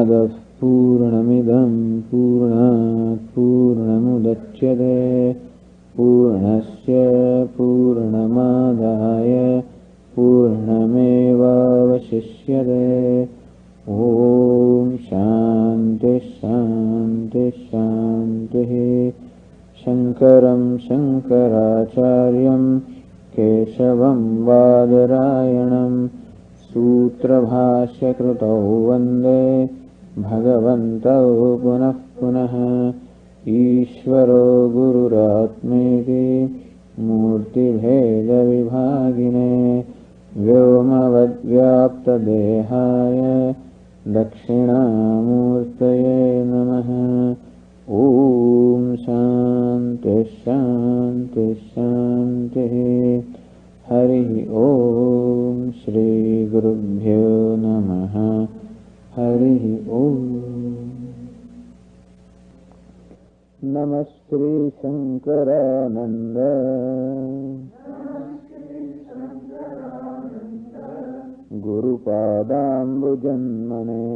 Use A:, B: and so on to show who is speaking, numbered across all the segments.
A: पूर्णमादः पूर्णमिदं पूर्णात् पूर्णमुदच्यते पूर्णस्य पूर्णमादाय पूर्णमेवावशिष्यते। ॐ शान्ति शान्ति शान्तिः। शङ्करं शङ्कराचार्यं केशवं बादरायणं सूत्रभाष्यकृतौ वन्दे भगवन्तौ पुनः पुनः। ईश्वरो गुरुरात्मेति मूर्तिभेदविभागिने व्योमवद्व्याप्तदेहाय दक्षिणामूर्तये नमः। ॐ शान्ति शान्ति शान्तिः। हरिः ॐ श्रीगुरुभ्यो नमः। हरिः ॐ। नमः Shri Shankaranand गुरुपादाम्बुजन्मने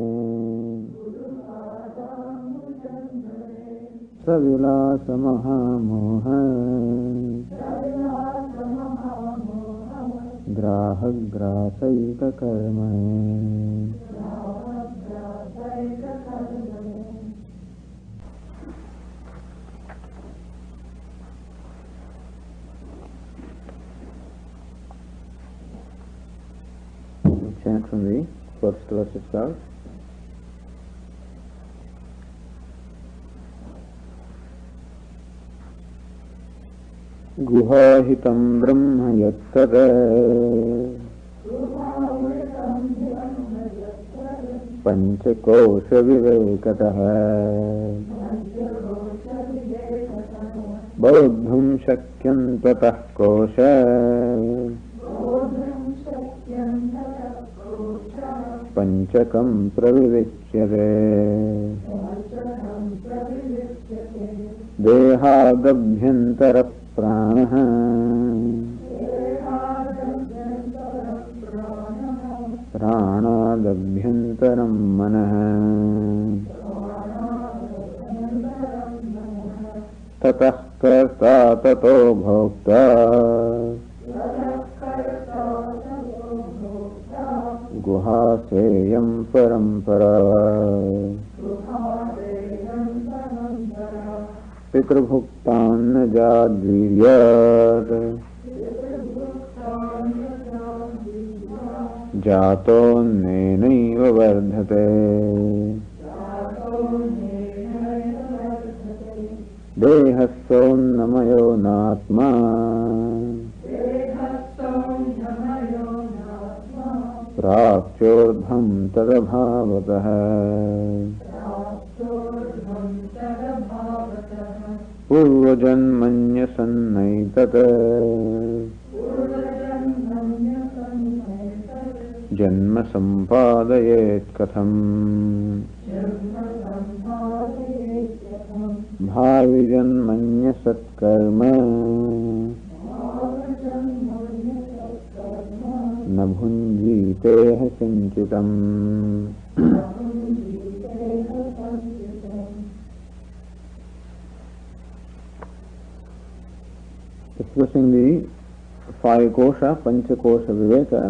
A: सविलास महामोह ग्राहग्रासैककर्मणे। Chant from the first verse itself. गुहाहितं ब्रह्म यत्तत् पंचकोश विवेकतः बौद्धुं शक्यं ततः कोश पंचकं प्रविविच्यते। देहादभ्यन्तरः प्राणः प्राणादभ्यन्तरं मनः ततः कर्ता ततो भोक्ता गुहासेयं परम्परा। पितृभुक्तान्न जाद्वीर्यात् जातोऽन्नेनैव वर्धते। देहस्सोऽन्नमयो नात्मा प्राक्चोर्ध्वं तदभावतः। पूर्वजन्मन्यसन्नैतत् जन्म सम्पादयेत् कथम्। भाविजन्मन्यसत्कर्म न भुञ्जीतेह किञ्चितम्। Expressing the five kosha, panchakosha viveka,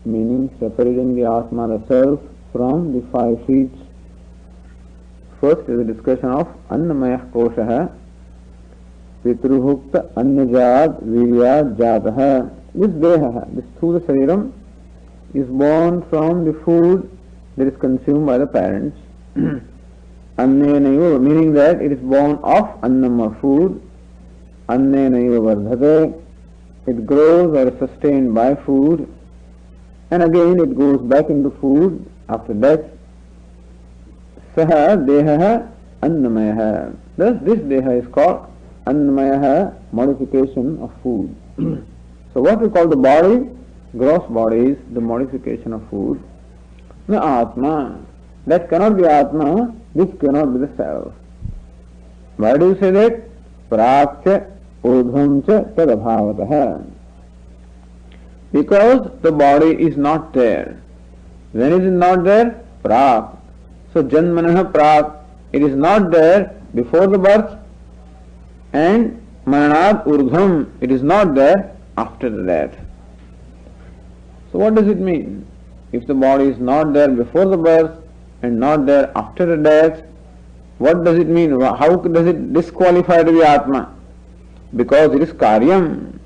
A: meaning separating the Atma, the self, from the five sheets. First is a discussion of Annamaya kosha, Pitruhukta Annajad Viryad Jataha. This deha, this Sthula Shariram, is born from the food that is consumed by the parents. Annenaiva, meaning that it is born of Annam, or food. Annenaiva vardhate, it grows or is sustained by food, and again it goes back into food after death. Saha deha annamaya. Thus this deha is called annamaya, modification of food. So what we call the body, gross body, is the modification of food. The Atma, that cannot be Atma, this cannot be the self. Why do you say that? Prakya urdhvam cha tadabhavatah. Because the body is not there. When is it not there? Prak. So Janmanaha Prak, it is not there before the birth, and Maranad Urdhvam, it is not there after the death. So what does it mean? If the body is not there before the birth and not there after the death, what does it mean? How does it disqualify to be Atma? Because it is Karyam.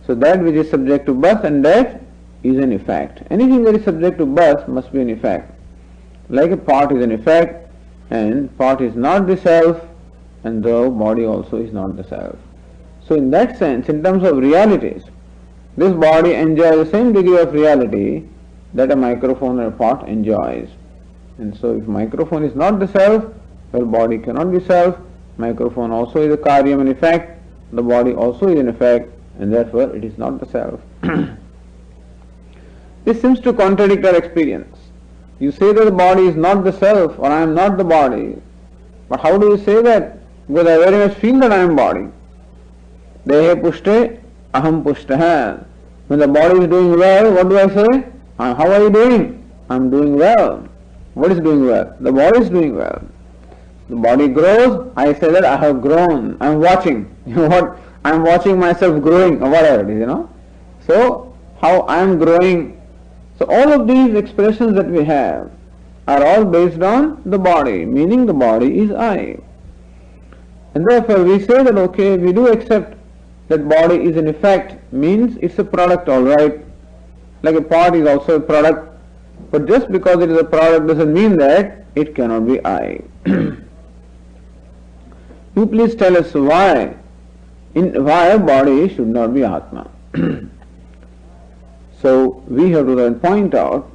A: So that which is subject to birth and death is an effect. Anything that is subject to birth must be an effect. Like a pot is an effect, and pot is not the self, and the body also is not the self. So in that sense, in terms of realities, this body enjoys the same degree of reality that a microphone or a pot enjoys. And so if microphone is not the self, well, body cannot be self. Microphone also is a karyam, an effect. The body also is an effect, and therefore it is not the self. This seems to contradict our experience. You say that the body is not the self, or I am not the body. But how do you say that? Because I very much feel that I am body. Dehe pushte, aham pushtaha. When the body is doing well, what do I say? How are you doing? I am doing well. What is doing well? The body is doing well. The body grows, I say that I have grown. I am watching. You know what? I am watching myself growing, or whatever it is, So, how I am growing. So all of these expressions that we have are all based on the body, meaning the body is I. And therefore we say that okay, we do accept that body is an effect, means it's a product, alright. Like a pot is also a product, but just because it is a product doesn't mean that it cannot be I. You please tell us why a body should not be Atma. So we have to then point out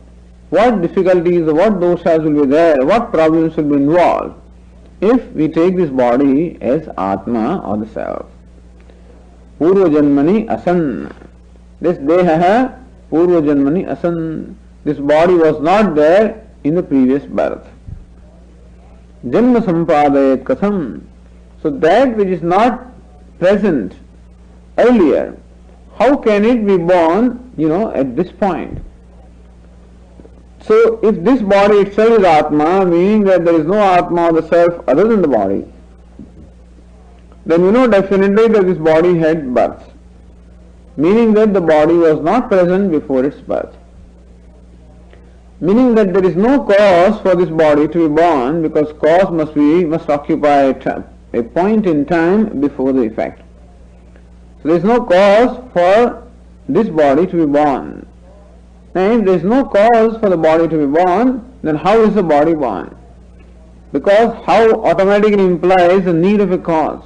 A: what difficulties, what doshas will be there, what problems will be involved if we take this body as Atma or the Self. Purva Janmani Asan. This Deha Purva Janmani Asan. This body was not there in the previous birth. Janma Sampadayat Katham. So that which is not present earlier, how can it be born, at this point? So if this body itself is Atma, meaning that there is no Atma or the self other than the body, then definitely that this body had birth. Meaning that the body was not present before its birth. Meaning that there is no cause for this body to be born, because cause must occupy a point in time before the effect. So there is no cause for this body to be born. And if there is no cause for the body to be born, then how is the body born? Because how automatically implies the need of a cause.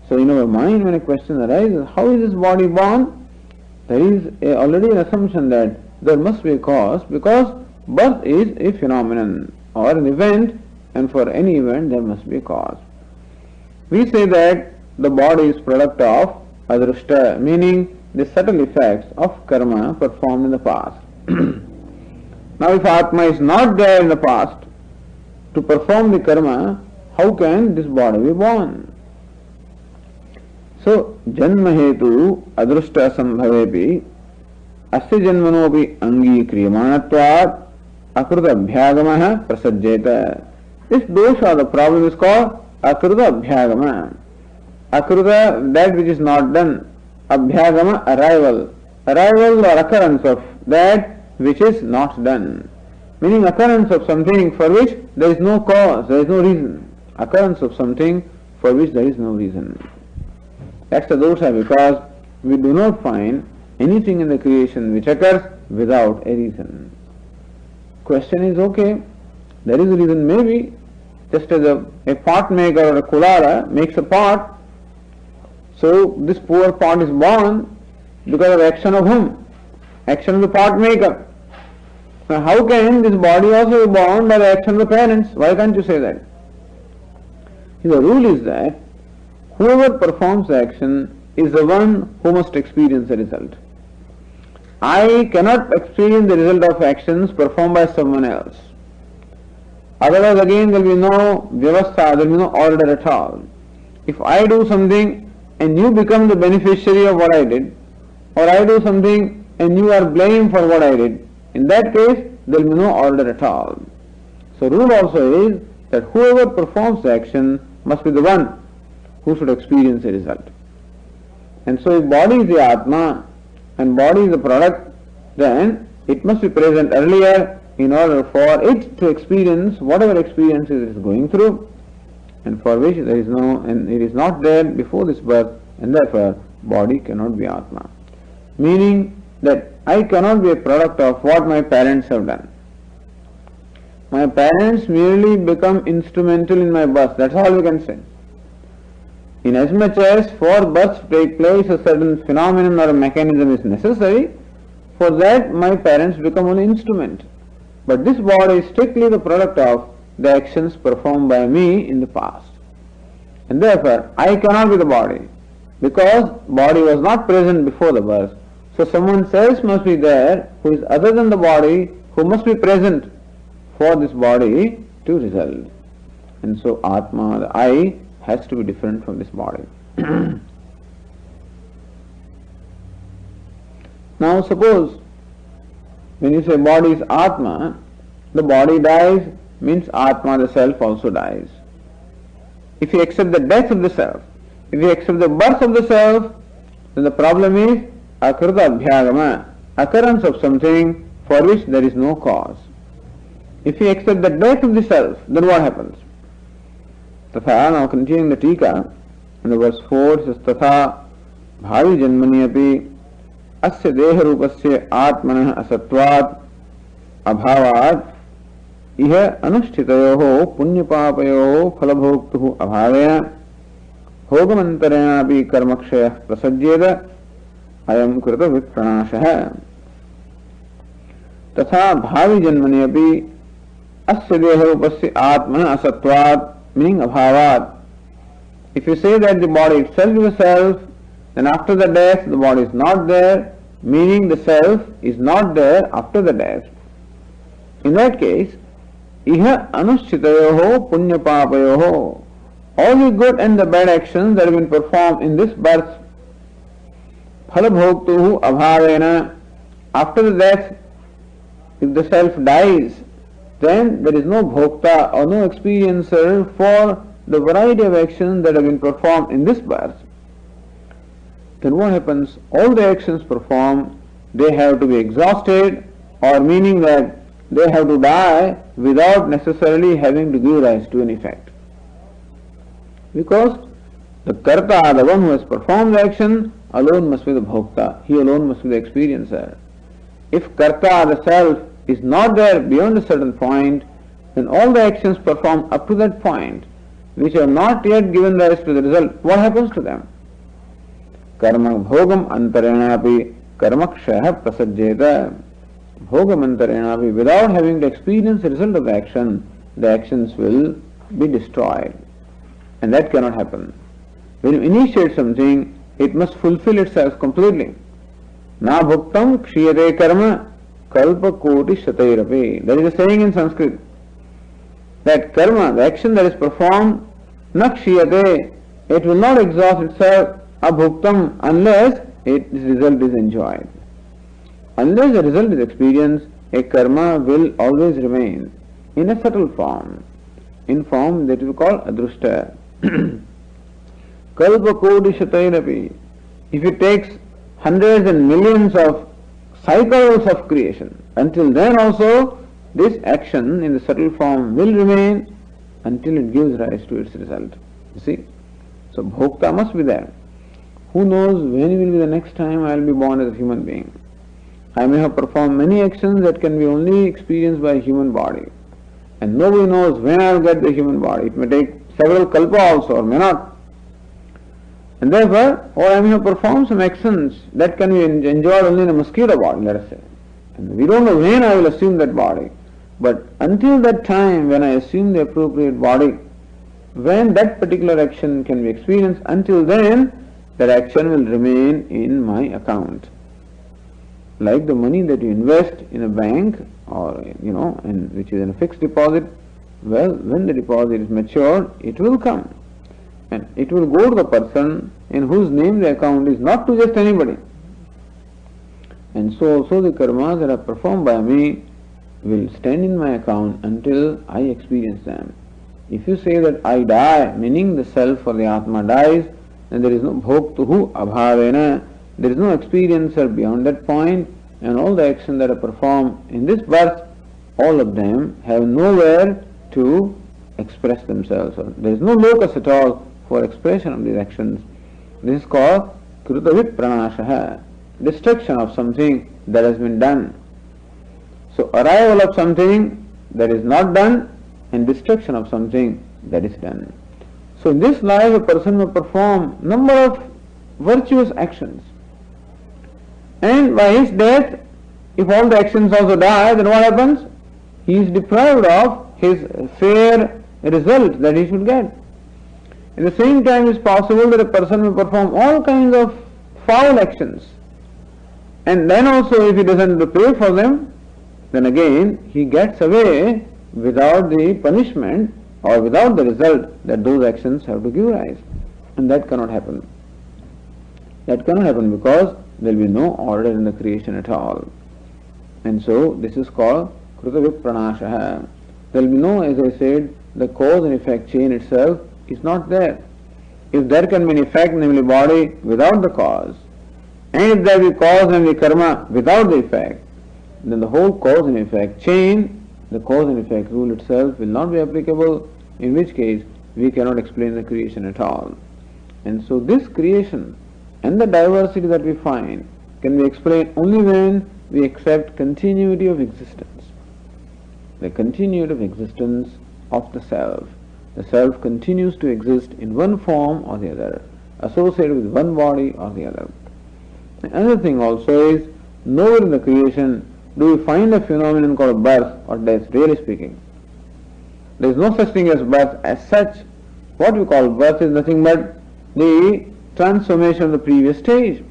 A: So in our mind, when a question arises, how is this body born? There is already an assumption that there must be a cause, because birth is a phenomenon or an event, and for any event there must be a cause. We say that the body is product of adrushta, meaning the subtle effects of karma performed in the past. Now if Atma is not there in the past to perform the karma, how can this body be born? So janma hetu adrushta sambhavepi asya janmanopi angikriyamanatvat akruta abhyagamaha prasajjeta. This dosha, the problem is called akruta abhyagama. Akruta, that which is not done. Abhyagama, arrival. Arrival or occurrence of that which is not done. Meaning occurrence of something for which there is no cause, there is no reason. Occurrence of something for which there is no reason. That's the dosha, because we do not find anything in the creation which occurs without a reason. Question is, okay, there is a reason, maybe, just as a pot maker or a kulara makes a pot. So this poor pot is born because of action of whom? Action of the pot maker. Now how can this body also be born by the action of the parents? Why can't you say that? The rule is that whoever performs action is the one who must experience the result. I cannot experience the result of actions performed by someone else. Otherwise again there will be no vyavastha, there will be no order at all. If I do something and you become the beneficiary of what I did, or I do something and you are blamed for what I did, in that case there will be no order at all. So rule also is that whoever performs the action must be the one who should experience the result. And so if body is the Atma and body is the product, then it must be present earlier in order for it to experience whatever experiences it is going through, and for which there is no, and it is not there before this birth, and therefore body cannot be Atma. Meaning that I cannot be a product of what my parents have done. My parents merely become instrumental in my birth, that's all we can say. Inasmuch as for birth to take place a certain phenomenon or a mechanism is necessary, for that my parents become only instrument. But this body is strictly the product of the actions performed by me in the past. And therefore, I cannot be the body, because body was not present before the birth. So someone else must be there who is other than the body, who must be present for this body to result. And so Atma, the I, has to be different from this body. Now suppose when you say body is Atma, the body dies, means Atma, the self, also dies. If you accept the death of the self, if you accept the birth of the self, then the problem is akrita abhyagama, occurrence of something for which there is no cause. If you accept the death of the self, then what happens? Tatha, now continuing the Tika, in the verse 4 it says, Tatha bhavi janmani api asya deha rupasya atmanah asatvat abhavat iha anushthitayoho punyapapayoho phalabhoktuhu abhavena hogamantarena api karmakshayah prasajyeda ayam krita vipranashah. Tatha bhavi janmani api asya deha rupasya atmanah asatvat, meaning abhavat. If you say that the body itself is a self, then after the death the body is not there, meaning the self is not there after the death. In that case, iha anushchitayoho punyapapayoho, all the good and the bad actions that have been performed in this birth, phalabhoktuhu abhavena, after the death, if the self dies, then there is no bhokta or no experiencer for the variety of actions that have been performed in this birth. Then what happens? All the actions performed, they have to be exhausted, or meaning that they have to die without necessarily having to give rise to an effect. Because the karta, the one who has performed the action, alone must be the bhokta, he alone must be the experiencer. If karta, the self, is not there beyond a certain point, then all the actions performed up to that point, which have not yet given rise to the result, what happens to them? Karma bhogam antarenapi karmakshah prasajyeta. Bhogam antarenapi, without having to experience the result of the action, the actions will be destroyed. And that cannot happen. When you initiate something, it must fulfill itself completely. Na bhuktam kshiyate karma kalpa koti shatairapi. There is a saying in Sanskrit that karma, the action that is performed, nakshiyate, it will not exhaust itself abhuktam unless its result is enjoyed. Unless the result is experienced, a karma will always remain in a subtle form, in form that we call adrushta. Kalpa koti shatairapi. If it takes hundreds and millions of cycles of creation, until then also this action in the subtle form will remain until it gives rise to its result. You see? So bhokta must be there. Who knows when will be the next time I will be born as a human being? I may have performed many actions that can be only experienced by a human body. And nobody knows when I will get the human body. It may take several kalpa also, or may not. And therefore, or I may have performed some actions that can be enjoyed only in a mosquito body, let us say. And we don't know when I will assume that body. But until that time when I assume the appropriate body, when that particular action can be experienced, until then that action will remain in my account. Like the money that you invest in a bank, or and which is in a fixed deposit, well, when the deposit is matured, it will come. And it will go to the person in whose name the account is, not to just anybody. And so the karmas that are performed by me, will stand in my account until I experience them. If you say that I die, meaning the self or the Atma dies, then there is no bhoktuhu abhavena, there is no experiencer beyond that point, and all the actions that are performed in this birth, all of them have nowhere to express themselves. There is no locus at all for expression of these actions. This is called krutavit pranashaha, destruction of something that has been done. So arrival of something that is not done and destruction of something that is done. So in this life a person may perform number of virtuous actions, and by his death, if all the actions also die, then what happens? He is deprived of his fair result that he should get. At the same time, it is possible that a person may perform all kinds of foul actions, and then also if he doesn't pay for them, then again he gets away without the punishment or without the result that those actions have to give rise. And that cannot happen. That cannot happen because there will be no order in the creation at all. And so this is called krutavit pranashaha. There will be no, as I said, the cause and effect chain itself is not there. If there can be an effect, namely body, without the cause, and if there be cause, namely karma, without the effect, then the whole cause and effect chain, the cause and effect rule itself will not be applicable, in which case we cannot explain the creation at all. And so this creation and the diversity that we find can be explained only when we accept continuity of existence. The continuity of existence of the self. The self continues to exist in one form or the other, associated with one body or the other. Another thing also is, nowhere in the creation do we find a phenomenon called birth or death, really speaking. There is no such thing as birth as such. What we call birth is nothing but the transformation of the previous stage.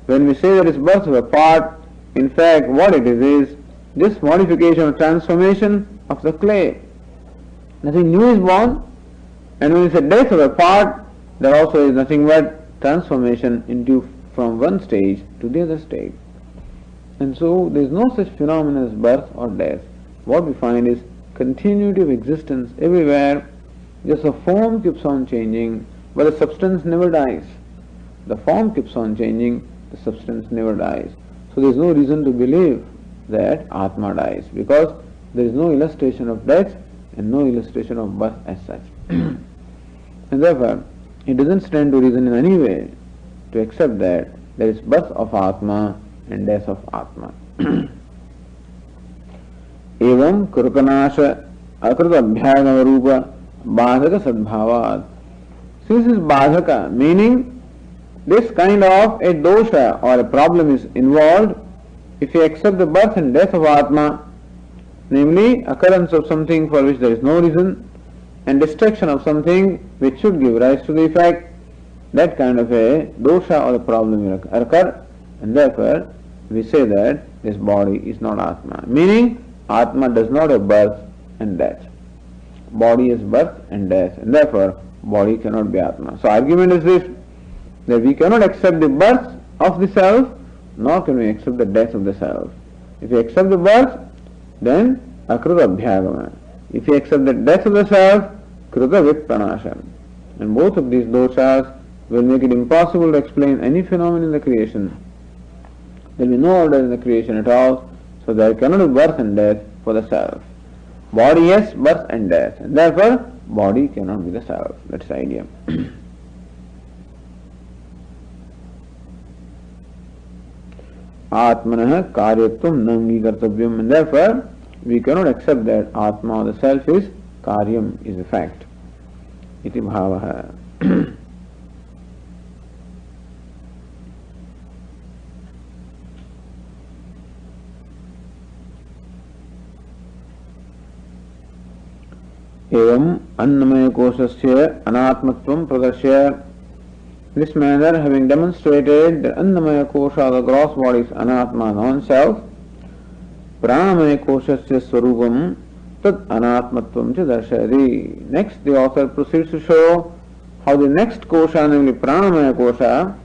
A: When we say that it's birth of a part, in fact what it is this modification or transformation of the clay. Nothing new is born, and when we say death of a part, there also is nothing but transformation into from one stage to the other stage. And so there is no such phenomenon as birth or death. What we find is continuity of existence everywhere. Just the form keeps on changing, but the substance never dies. The form keeps on changing, the substance never dies. So there is no reason to believe that Atma dies, because there is no illustration of death and no illustration of birth as such. And therefore, it doesn't stand to reason in any way to accept that there is birth of Atma and death of Atma. Evam krutanasha akrita abhyagama rupa badhaka sadbhavat. Since this is badhaka, meaning this kind of a dosha or a problem is involved, if you accept the birth and death of Atma, namely occurrence of something for which there is no reason and destruction of something which should give rise to the effect, that kind of a dosha or a problem will occur, and therefore we say that this body is not Atma. Meaning, Atma does not have birth and death. Body is birth and death, and therefore body cannot be Atma. So argument is this, that we cannot accept the birth of the self, nor can we accept the death of the self. If we accept the birth, then akrita abhyagama. If we accept the death of the self, krita vipranasha. And both of these doshas will make it impossible to explain any phenomenon in the creation. There will be no order in the creation at all, so there cannot be birth and death for the self. Body, yes, birth and death, and therefore body cannot be the self. That's the idea. Atmanah karyatvam nangi kartavyam, and therefore we cannot accept that Atma or the self is karyam, is a fact. Iti bhavaha. Evam annamaya koshasya anatmatvam pradashya. This manner, having demonstrated that annamaya kosha, the gross body, is anatma, non-self, pranamaya koshasya swarupam tad anatmatvam cha darshayati. Next, the author proceeds to show how the next kosha, namely pranamaya kosha,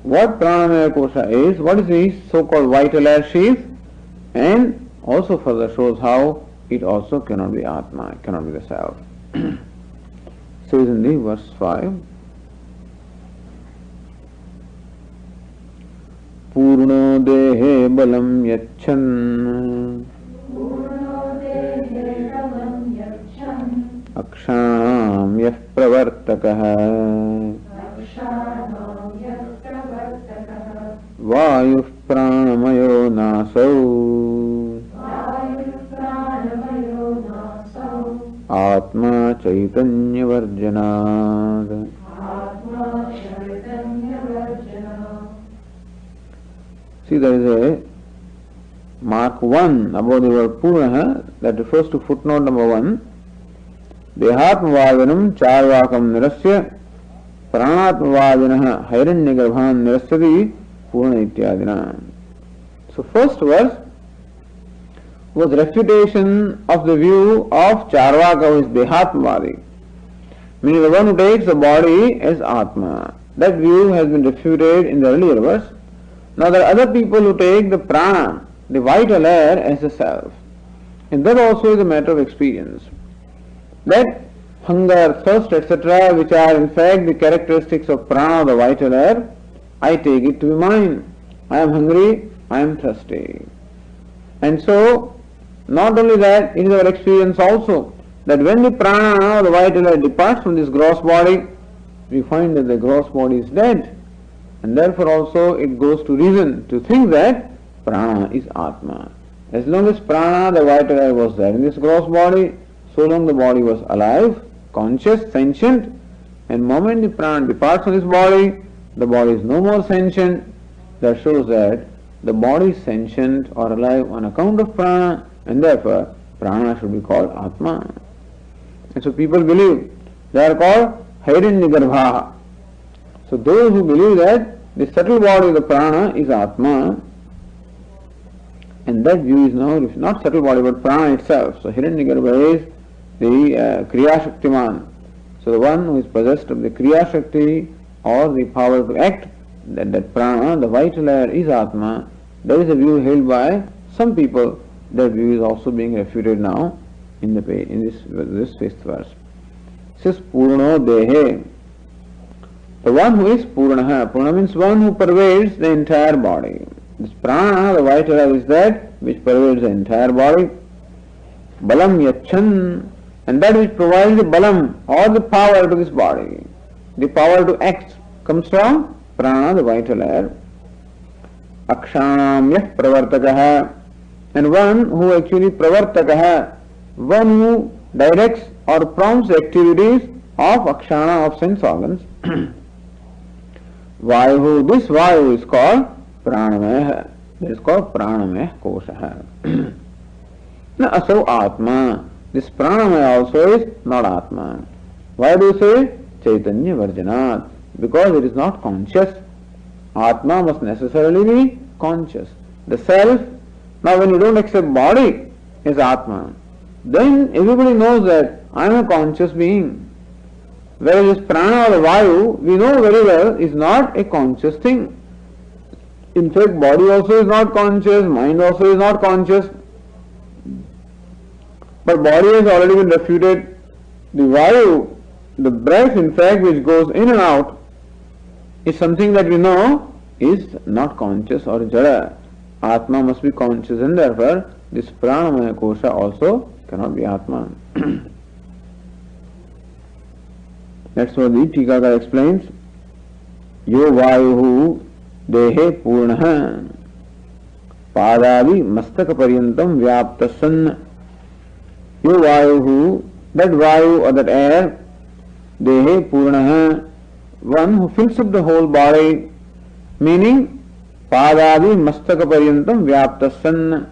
A: what pranamaya kosha is, what is the so-called vital air sheath, and also further shows how it also cannot be Atma, it cannot be the self. Says in the verse 5, Purno dehe balam yachan Akshanam yah pravartakah Vayuh pranamayo nasau Atma chaitanya varjanad. See, there is a mark 1 above the word Purnaha that refers to footnote number 1. Dehatmavadanam charvakam nirasya pranatmavadinah hairanyagarbhan nirasyati Purna ityadina. So first verse was refutation of the view of Charvaka, who is Dehatmavadi, meaning the one who takes the body as Atma. That view has been refuted in the earlier verse. Now there are other people who take the prana, the vital air, as the self. And that also is a matter of experience. That hunger, thirst, etc., which are in fact the characteristics of prana, the vital air, I take it to be mine. I am hungry, I am thirsty. And so, not only that, it is our experience also that when the prana, the vital air, departs from this gross body, we find that the gross body is dead. And therefore also it goes to reason to think that prana is Atma. As long as prana, the vital air, was there in this gross body, so long the body was alive, conscious, sentient, and the moment the prana departs from this body, the body is no more sentient. That shows that the body is sentient or alive on account of prana, and therefore prana should be called Atma. And so people believe they are called Hairanyagarbha. So those who believe that the subtle body of the prana is Atma, and that view is now not subtle body but prana itself. So Hiranyagarbha is the Kriya Shaktiman. So the one who is possessed of the Kriya Shakti or the power to act, that prana, the vital air, is Atma. There is a view held by some people. That view is also being refuted now in this fifth verse. It says Purno Dehe. The one who is Purnaha. Purna means one who pervades the entire body. This prana, the vital air, is that which pervades the entire body. Balam Yachan, and that which provides the balam or the power to this body. The power to act comes from prana, the vital air. Akshanam yah pravartakaha, and one who actually pravartakaha, one who directs or prompts the activities of akshana, of sense organs. Vayu, this Vayu is called pranamaya. It is called pranamaya kosha. Na asau atma. This pranamaya also is not Atma. Why do you say Chaitanya Varjanat? Because it is not conscious. Atma must necessarily be conscious. The self, now when you don't accept body as Atma, then everybody knows that I am a conscious being. Whereas this prana or Vayu, we know very well, is not a conscious thing. In fact, body also is not conscious, mind also is not conscious. But body has already been refuted. The Vayu, the breath in fact which goes in and out, is something that we know is not conscious or jada. Atma must be conscious, and therefore this pranamaya kosha also cannot be Atma. That's what the Tikakar explains. Yo Vayuhu Dehe Purnaha Padadi Mastaka Paryantam Vyaptasan. Yo Vayuhu, that Vayu or that air, Dehe Purnaha, one who fills up the whole body, meaning Padadi Mastaka Paryantam Vyaptasan,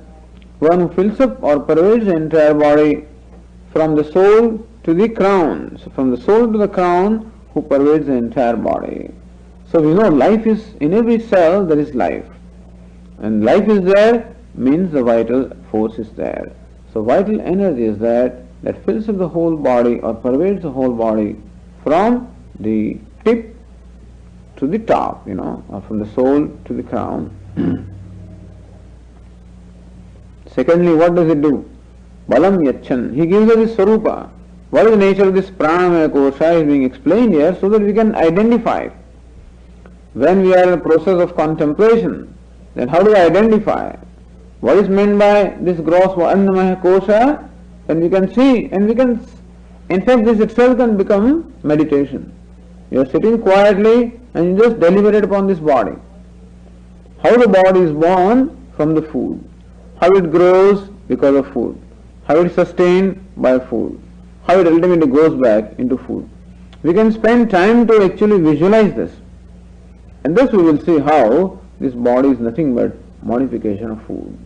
A: one who fills up or pervades the entire body from the soul to the crown. So from the soul to the crown, who pervades the entire body. So we know life is, in every cell there is life. And life is there means the vital force is there. So vital energy is that fills up the whole body or pervades the whole body from the tip to the top, or from the soul to the crown. Secondly, what does it do? Balam yachan. He gives us his swarupa. What is the nature of this pranamaya kosha is being explained here so that we can identify. When we are in the process of contemplation, then how do I identify? What is meant by this gross annamaya kosha? Then we can see, and we can, in fact this itself can become meditation. You are sitting quietly and you just deliberate upon this body. How the body is born? From the food. How it grows? Because of food. How it is sustained? By food. How it ultimately goes back into food. We can spend time to actually visualize this. And thus we will see how this body is nothing but modification of food.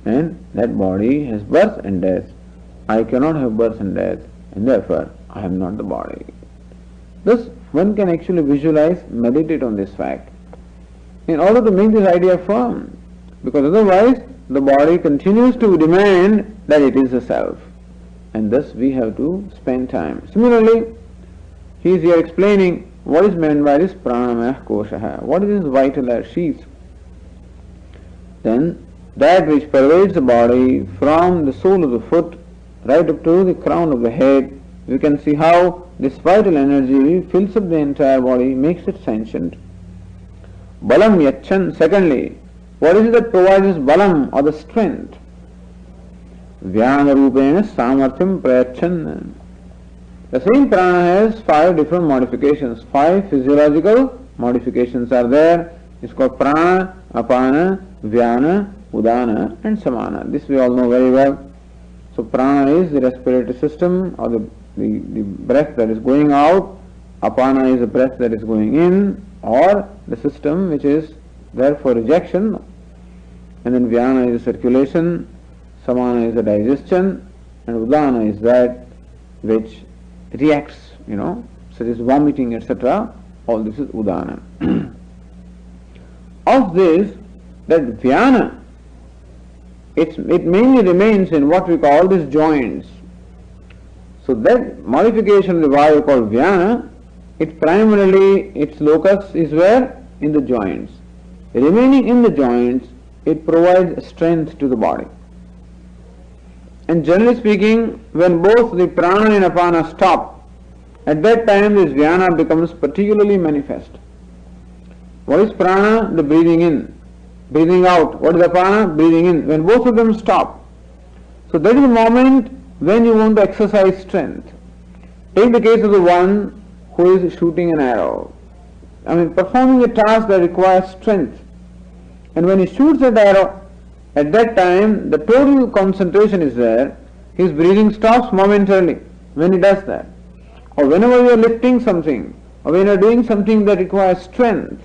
A: And that body has birth and death. I cannot have birth and death, and therefore I am not the body. Thus one can actually visualize, meditate on this fact in order to make this idea firm, because otherwise the body continues to demand that it is the self, and thus we have to spend time. Similarly, he is here explaining what is meant by this pranamaya kosha. What is this vital air sheath? Then that which pervades the body from the sole of the foot right up to the crown of the head, we can see how this vital energy fills up the entire body, makes it sentient. Balam yachan. Secondly, what is it that provides this balam or the strength? Vyana rupena samarthyam prayachan. The same prana has 5 different modifications. 5 physiological modifications are there. It's called prana, apana, vyana, udana and samana. This we all know very well. So prana is the respiratory system or the breath that is going out. Apana is the breath that is going in, or the system which is there for rejection. And then vyana is the circulation, samana is the digestion, and udana is that which reacts, such as vomiting, etc. All this is udana. Of this, that vyana, it mainly remains in what we call these joints. So that modification of the vayu called vyana, it primarily, its locus is where? In the joints. Remaining in the joints, it provides strength to the body. And generally speaking, when both the prana and apana stop, at that time this vyana becomes particularly manifest. What is prana? The breathing in. Breathing out. What is apana? Breathing in. When both of them stop. So that is the moment when you want to exercise strength. Take the case of the one who is shooting an arrow. Performing a task that requires strength. And when he shoots that arrow, at that time the total concentration is there. His breathing stops momentarily when he does that. Or whenever you are lifting something, or when you are doing something that requires strength,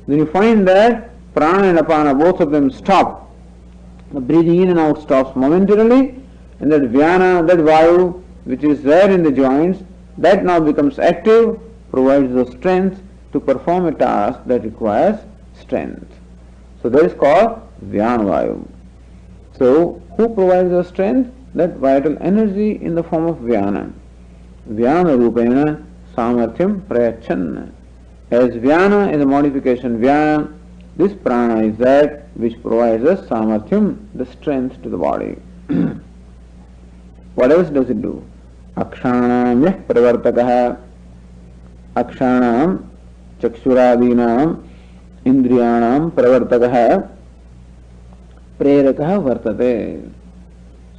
A: then you find that prana and apana, both of them stop. The breathing in and out stops momentarily, and that vyana, that vayu, which is there in the joints, that now becomes active, provides the strength to perform a task that requires strength. So that is called vyana vayu. So who provides the strength? That vital energy in the form of vyana. Vyana rupena samarthyam prayachan. As vyana is a modification vyana, this prana is that which provides us samarthyam, the strength to the body. What else does it do? Akshanam yah pravartakaha. Akshanam chakshuradinam indriyanam pravartakaha prerakaha vartate.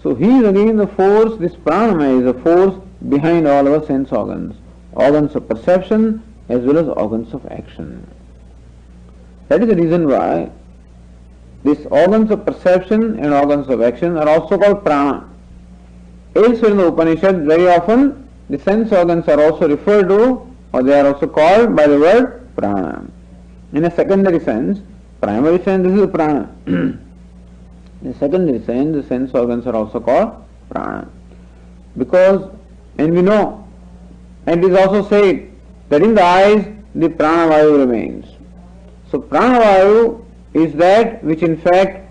A: So he is again the force, this pranamaya is a force behind all our sense organs. Organs of perception as well as organs of action. That is the reason why these organs of perception and organs of action are also called prana. Elsewhere in the Upanishad, very often the sense organs are also referred to, or they are also called by the word prana. In a secondary sense, primary sense, this is prana. In a secondary sense, the sense organs are also called prana. Because, and we know, and it is also said that in the eyes the prana vayu remains. So prana vayu is that which in fact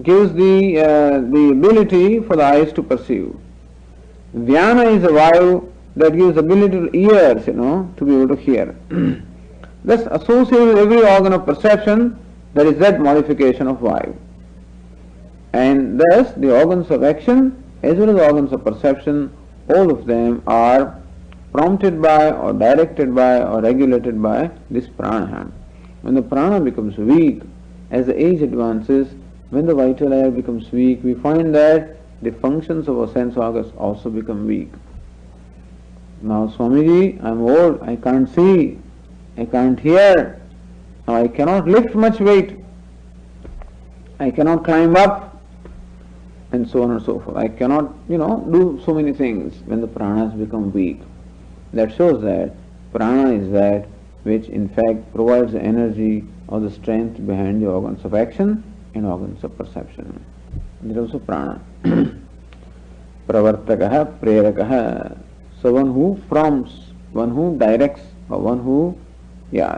A: gives the ability for the eyes to perceive. Vyana is a vayu that gives ability to ears, to be able to hear. Thus associated with every organ of perception, there is that modification of vayu. And thus the organs of action as well as organs of perception, all of them are prompted by or directed by or regulated by this prana. When the prana becomes weak, as the age advances, when the vital air becomes weak, we find that the functions of our sense organs also become weak. Now, Swamiji, I am old, I can't see, I can't hear, now I cannot lift much weight, I cannot climb up, and so on and so forth. I cannot, do so many things when the pranas become weak. That shows that prana is that which in fact provides the energy or the strength behind the organs of action and organs of perception. It is also prana. Pravartakaha, prerakaha. So one who prompts, one who directs, or one who, the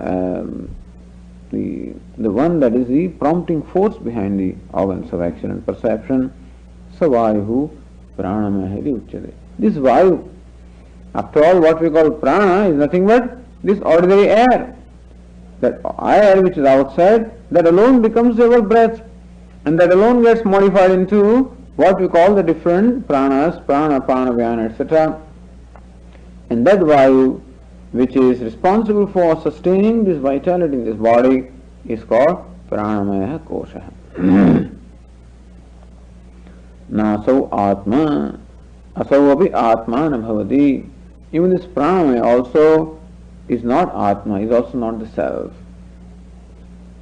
A: one that is the prompting force behind the organs of action and perception. Savayu pranamahari uchyate. This vayu, after all, what we call prana is nothing but this ordinary air. That air which is outside, that alone becomes our breath, and that alone gets modified into what we call the different pranas, prana, apana, vyana, etc. And that vayu, which is responsible for sustaining this vitality in this body, is called pranamaya kosha. Nasau atma, asau api atma na bhavati. Even this pranamaya also is not atma, is also not the self.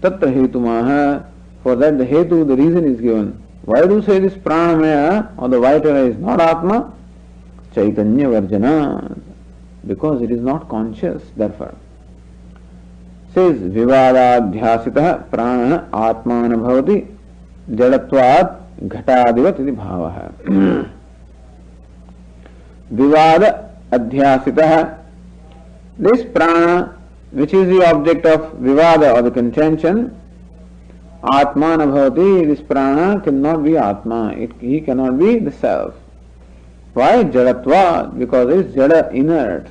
A: Tatra hetumaha, for that the hetu, the reason is given. Why do you say this pranamaya or the vital is not atma? Chaitanya varjana, because it is not conscious, therefore. Says vivadadhyasitah prana atmana bhavati jadatvat ghatadivat iti bhavaha. Vivada adhyasitah, this prana which is the object of vivada or the contention, atmana bhavati, this prana cannot be atma, he cannot be the self. Why? Jadatva, because it is jada, inert.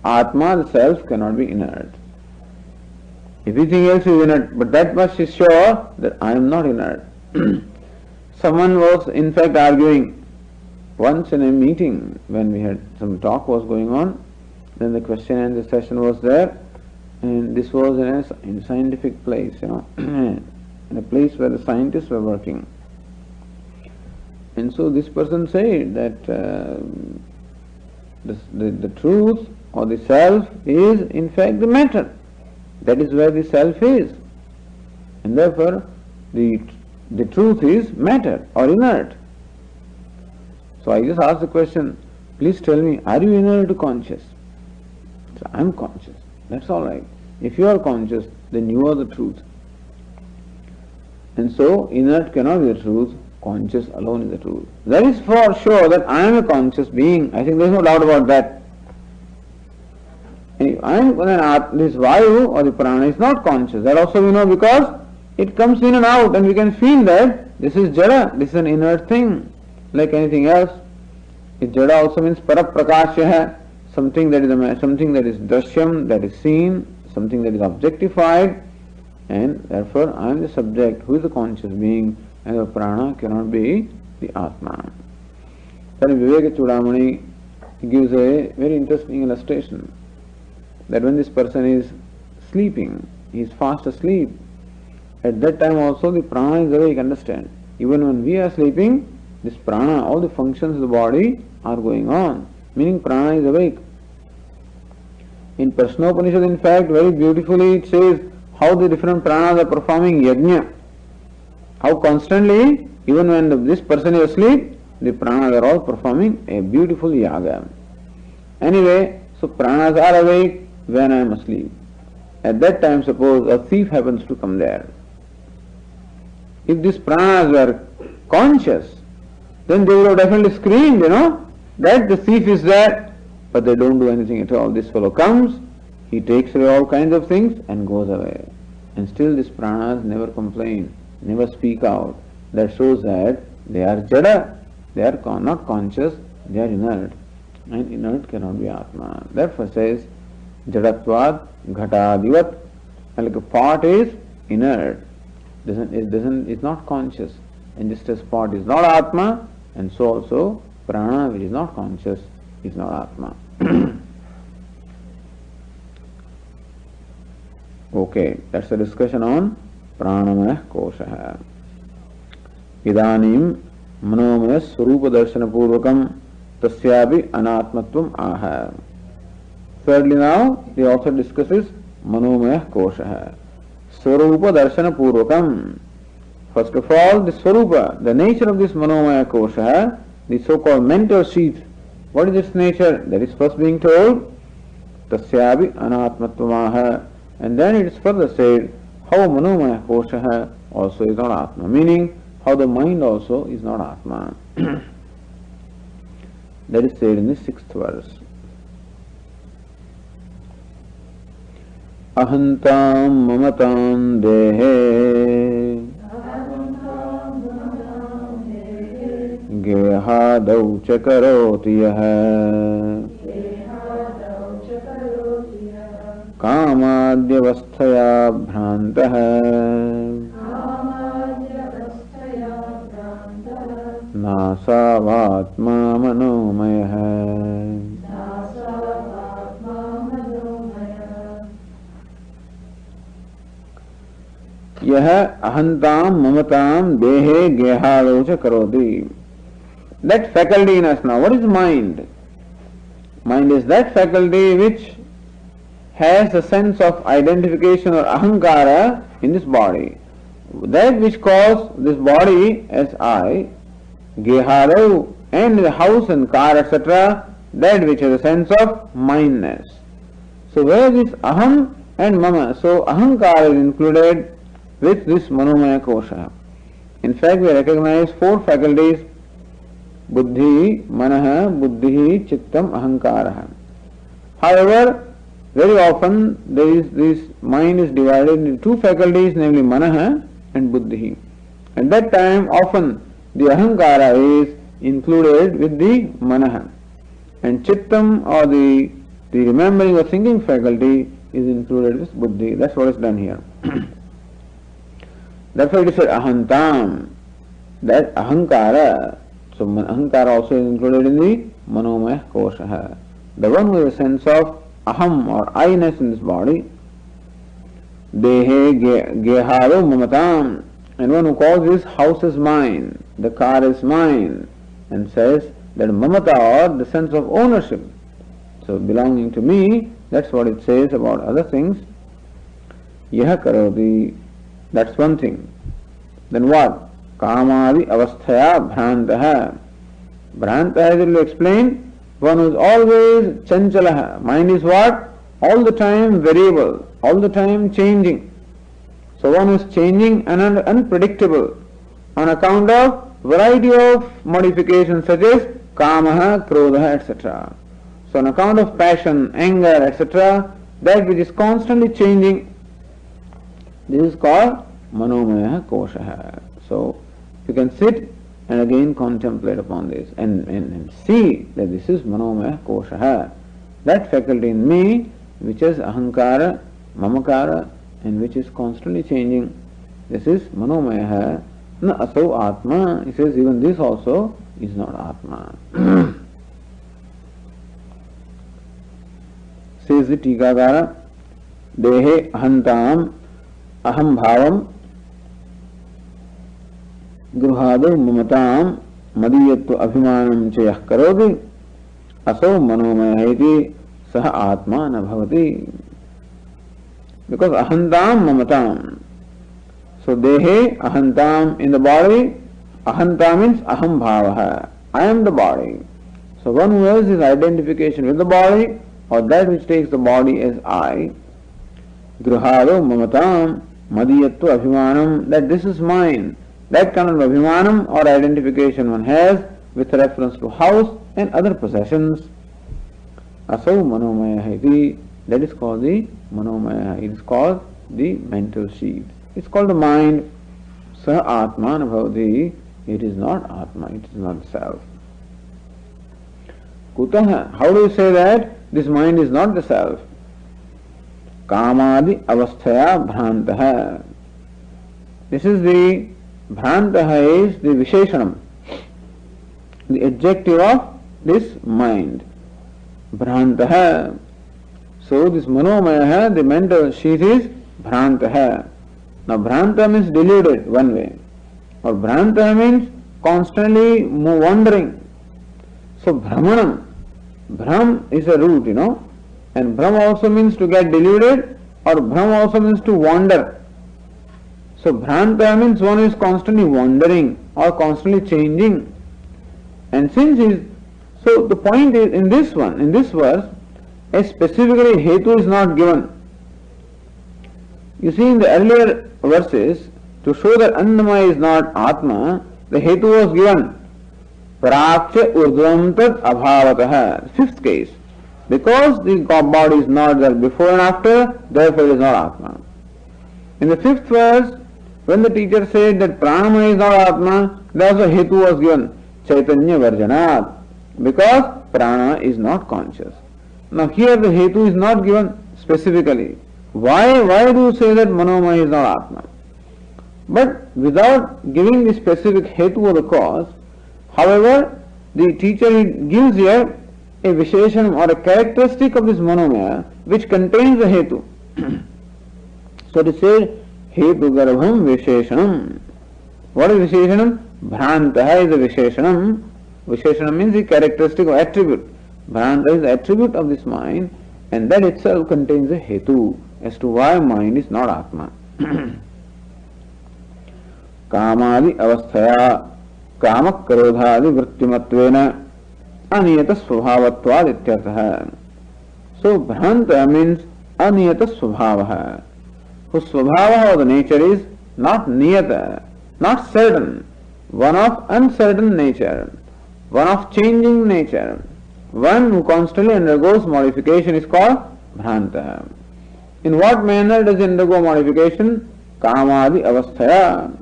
A: Atma, the self, cannot be inert. Everything else is inert, but that much is sure that I am not inert. Someone was in fact arguing once in a meeting when we had some talk was going on, then the question and answer session was there, and this was in a scientific place, in a place where the scientists were working. And so this person said that the truth or the self is in fact the matter. That is where the self is. And therefore the truth is matter or inert. So I just asked the question, please tell me, are you inert or conscious? So I am conscious. That's all right. If you are conscious, then you are the truth. And so inert cannot be the truth. Conscious alone is the truth. That is for sure that I am a conscious being. I think there is no doubt about that. And this vayu or the prana is not conscious. That also we know because it comes in and out and we can feel that this is jada, this is an inert thing, like anything else. If jada also means paraprakashya, something that is drishyam, that is seen, something that is objectified, and therefore I am the subject who is the conscious being, and the prana cannot be the Atma. Then Viveka Chudamani gives a very interesting illustration that when this person is sleeping, he is fast asleep, at that time also the prana is awake, understand. Even when we are sleeping, this prana, all the functions of the body are going on, meaning prana is awake. In Prashnopanishad, in fact, very beautifully it says how the different pranas are performing yajna. How constantly, even when this person is asleep, the pranas are all performing a beautiful yaga. Anyway, so pranas are awake when I am asleep. At that time, suppose a thief happens to come there. If these pranas were conscious, then they would have definitely screamed, that the thief is there, but they don't do anything at all. This fellow comes, he takes away all kinds of things and goes away. And still these pranas never complain, never speak out. That shows that they are jada, they are not conscious, they are inert. And inert cannot be Atma. Therefore says, jadatvad ghataadivat, like a pot is inert, is not conscious. And just as pot is not Atma, and so also prana, which is not conscious, is not Atma. Okay, that's the discussion on pranamaya kosha. Idanim manomaya swarupa darshana purvakam tasyapi anatmatvam aha. Thirdly, now the author discusses manomaya kosha. Swarupa darshana purvakam. First of all, the swarupa, the nature of this manomaya kosha, the so-called mental sheath. What is its nature? That is first being told. Tasyapi anatmatvam aha. And then it is further said how manomaya kosha also is not Atma, meaning how the mind also is not Atma. That is said in the 6th verse. Ahantam mamatam dehe gehadau chakaroti yaha कामाद्यवस्थया भ्रान्तः नासावात्मा मनोमयः यह अहंताम ममताम देहे गेहालोच करोति. That faculty in us now, what is mind? Mind is that faculty which has a sense of identification or ahankara in this body. That which calls this body as I, Geharo, and the house and car, etc., that which has a sense of mindness. So where this aham and mama, so ahankara is included with this manomaya kosha. In fact, we recognize 4 faculties: buddhi, manaha, buddhi, chittam, ahankara. However, very often this mind is divided into 2 faculties, namely manaha and buddhi. At that time, often the ahankara is included with the manaha, and chittam, or the remembering or thinking faculty, is included with buddhi. That's what is done here. That's why it is said ahantam, that ahankara. So ahankara also is included in the manomaya kosha. The one who has a sense of aham or I-ness in this body, dehe geharo mamatam, and one who calls this house is mine, the car is mine, and says that mamata, or the sense of ownership, so belonging to me, that's what it says about other things. Yaha karoti, that's one thing. Then what? Kamadi avasthaya bhrantaha. Bhrantaha, it will explain, one who is always chanchalaha. Mind is what? All the time variable, all the time changing. So one who is changing and unpredictable on account of variety of modifications such as kamaha, krodha, etc. So on account of passion, anger, etc., that which is constantly changing, this is called manomaya kosha. So you can sit and again contemplate upon this and see that this is manomaya kosha. That faculty in me which is ahankara, mamakara, and which is constantly changing, this is manomaya. Na aso atma, he says even this also is not atma. Says the Tikakara, dehe ahantam aham bhavam gruhado mamatam madiyattu abhimanam chayah karoti aso manomaya iti saha atma na bhavati. Because ahantam mamatam, so dehe ahantam, in the body, ahanta means aham bhavaha, I am the body. So one who has this identification with the body, or that which takes the body as I, gruhado mamatam madiyattu abhimanam, that this is mine, that kind of abhimanam or identification one has with reference to house and other possessions. Aso manomaya iti, that is called the manomaya, it is called the mental sheath. It's called the mind. Sa atma na bhavati, it is not atma, it is not self. Kutaha, how do you say that this mind is not the self? Kamadi avasthaya bhrantaha. This is the Bhrantaha is the Visheshanam, the adjective of this mind. Bhrantaha. So this Manomaya, the mental sheath is Bhrantaha. Now Bhranta means deluded one way, or Bhranta means constantly wandering. So Brahmanam, Brahm is a root, and Brahm also means to get deluded, or Brahm also means to wander. So Bhranta means one is constantly wandering or constantly changing. And so the point is in this verse, a specifically hetu is not given. You see, in the earlier verses, to show that Annamaya is not Atma, the hetu was given. Prakshya urdhvam tad abhavatah. Fifth case. Because the body is not there before and after, therefore it is not Atma. In the fifth verse, when the teacher said that Pranamaya is not Atma, there was a hetu was given. Chaitanya Varjanat. Because Prana is not conscious. Now here the hetu is not given specifically. Why do you say that Manomaya is not Atma? But without giving the specific hetu or the cause, however, the teacher gives here a Visheshanam or a characteristic of this Manomaya which contains the hetu. So to say, Hetu Garbham Visheshanam. What is Visheshanam? Bhrantaha is a Visheshanam. Visheshanam means the characteristic or attribute. Bhranta is the attribute of this mind, and that itself contains a hetu as to why mind is not Atma. Kamadi avasthaya kamak karodhadi vrittimatvena aniyata svabhavatvad ityartha. So Bhranta means aniyata svabhavaha, whose svabhava or the nature is not niyata, not certain, one of uncertain nature, one of changing nature. One who constantly undergoes modification is called Bhranta. In what manner does he undergo modification? Kamadi avasthaya.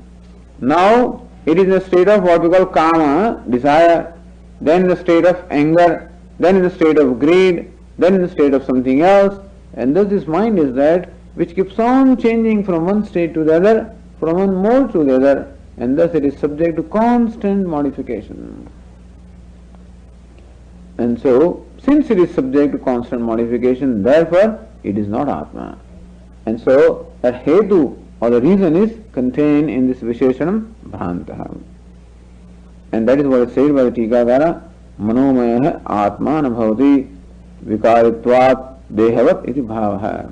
A: Now it is in the state of what we call kama, desire, then in the state of anger, then in the state of greed, then in the state of something else, and thus this mind is that which keeps on changing from one state to the other, from one mode to the other, and thus it is subject to constant modification. And so, since it is subject to constant modification, therefore it is not Atma. And so, that hetu or the reason is contained in this Visheshanam Bhrantaha. And that is what is said by the Tikakara, Manomaya Atma Nabhavati Vikaritvat Dehavat iti bhavaha.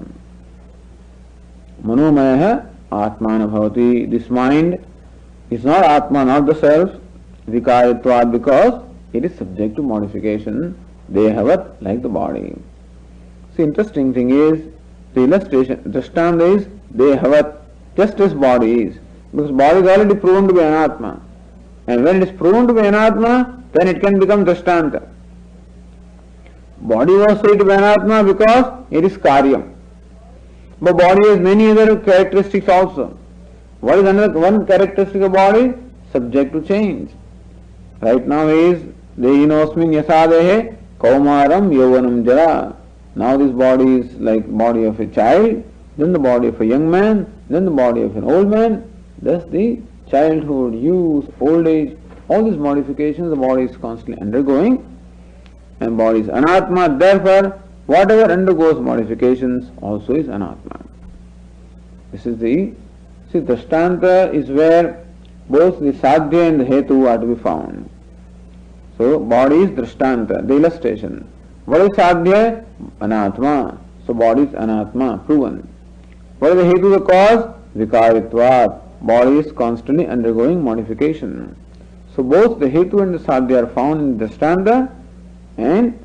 A: Manomaya Atma Nabhavati. This mind is not Atma, not the self, Vikaritvat, because it is subject to modification, dehavat, like the body. See, interesting thing is, the illustration, Drishtanta is dehavat, just as body is. Because body is already proven to be anatma. And when it is proven to be anatma, then it can become Drishtanta. Body was said to be anatma because it is karyam. But body has many other characteristics also. What is another one characteristic of body? Subject to change. Right now is Dehinosmin yasadehe kaumaram yovanam jara. Now this body is like body of a child, then the body of a young man, then the body of an old man. Thus the childhood, youth, old age, all these modifications the body is constantly undergoing, and body is anatma. Therefore, whatever undergoes modifications also is anatma. This is the Drishtanta is where both the sadhya and the hetu are to be found. So, body is Drishtanta, the illustration. What is sadhya? Anatma. So, body is anatma, proven. What is the hetu, the cause? Vikaritvat. Body is constantly undergoing modification. So, both the hetu and the sadhya are found in Drishtanta, and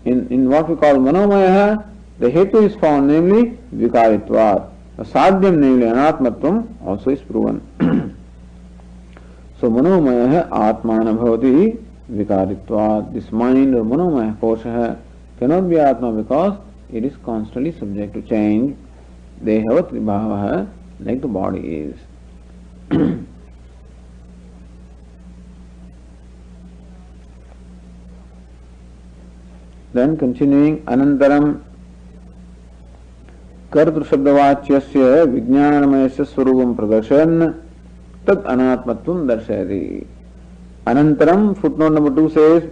A: in what we call Manomaya, the hetu is found, namely Vikaritvat. The sadhyam, namely anatmatvam, also is proven. So, Manomaya Atmana Bhavati Vikaritvat. This mind or Manomaya Kosha cannot be Atma because it is constantly subject to change. Dehavat Vibhavaha, like the body is. Then continuing, Anantaram Kartru Shabdavachyasya Vijnanamaya Swarupam Pradarsan tad anatmatvam darshayati. Anantaram, footnote number 2 says,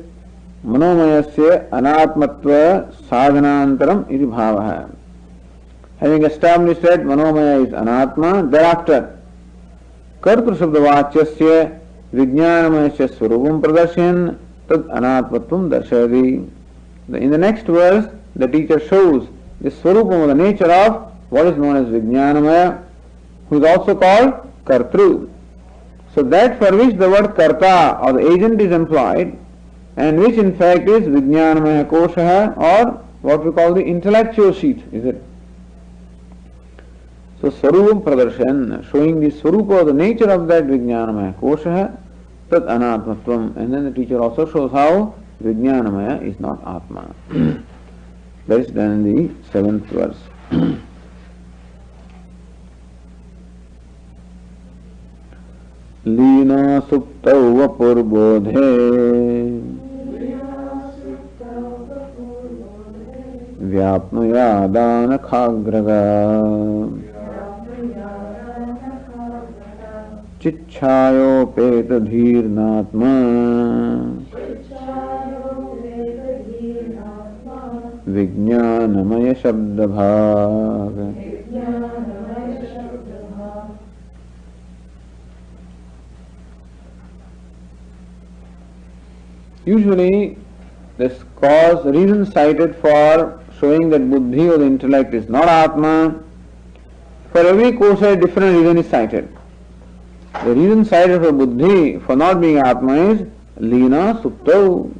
A: Manomayasya anatmatva sadhanantaram iti bhavaha. Having established that Manomaya is anatma, thereafter Kartru Shabdavachyasya Vijnanamayasya Swarupam Pradashyan Tad Anatmatvam Darshayati. In the next verse, the teacher shows the Swarupam of the nature of what is known as Vijnanamaya, who is also called Kartru. So that for which the word Karta or the agent is employed, and which in fact is Vijnanamaya Koshaha, or what we call the intellectual sheet, is it? So Swarupam Pradarshan, showing the Swarupa, the nature of that Vijnanamaya Koshaha, Tat Anatmatvam. And then the teacher also shows how Vijnanamaya is not Atma. That is done in the 7th verse. Lina Suptau Vapurbodhe Vyapnuyadana Khagraga Chichayopeta Dhirnatma Vijnanamaya Shabdabhaga. Usually, the reason cited for showing that buddhi or the intellect is not Atma, for every kosha a different reason is cited. The reason cited for buddhi, for not being Atma, is Lina Suptau.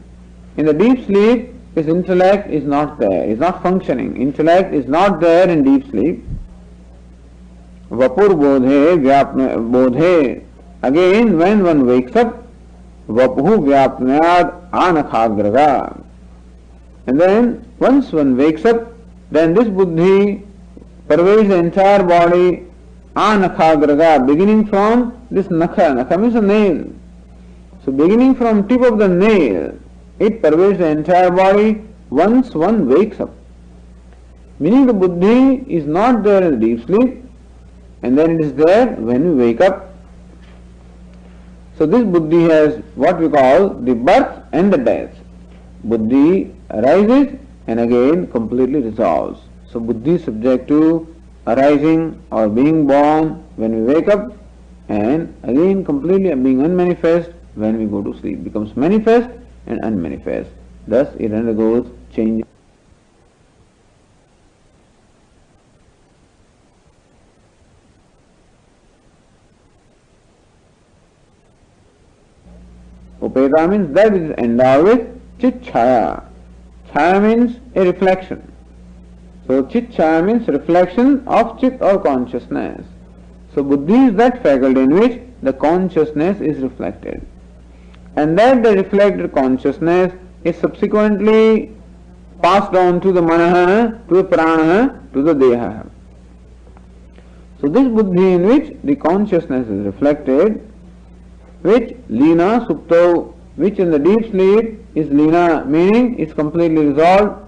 A: In the deep sleep, his intellect is not there, is not functioning. Intellect is not there in deep sleep. Vapur Bodhe, Vyapna Bodhe. Again, when one wakes up, Vapuhu Vyapnayad Anakhagraga. And then, once one wakes up, then this buddhi pervades the entire body, Anakhagraga, beginning from this nakha. Nakha means a nail. So beginning from tip of the nail, it pervades the entire body once one wakes up. Meaning the buddhi is not there in the deep sleep, and then it is there when we wake up. So this buddhi has what we call the birth and the death. Buddhi arises and again completely dissolves. So buddhi is subject to arising or being born when we wake up, and again completely being unmanifest when we go to sleep. Becomes manifest and unmanifest. Thus it undergoes change. Upeta means that which is endowed with Chit Chaya. Chaya means a reflection. So Chit Chaya means reflection of Chit or consciousness. So buddhi is that faculty in which the consciousness is reflected. And that the reflected consciousness is subsequently passed on to the manaha, to the pranaha, to the deha. So this buddhi in which the consciousness is reflected, which Lina Supto, which in the deep sleep is Lina, meaning is completely resolved,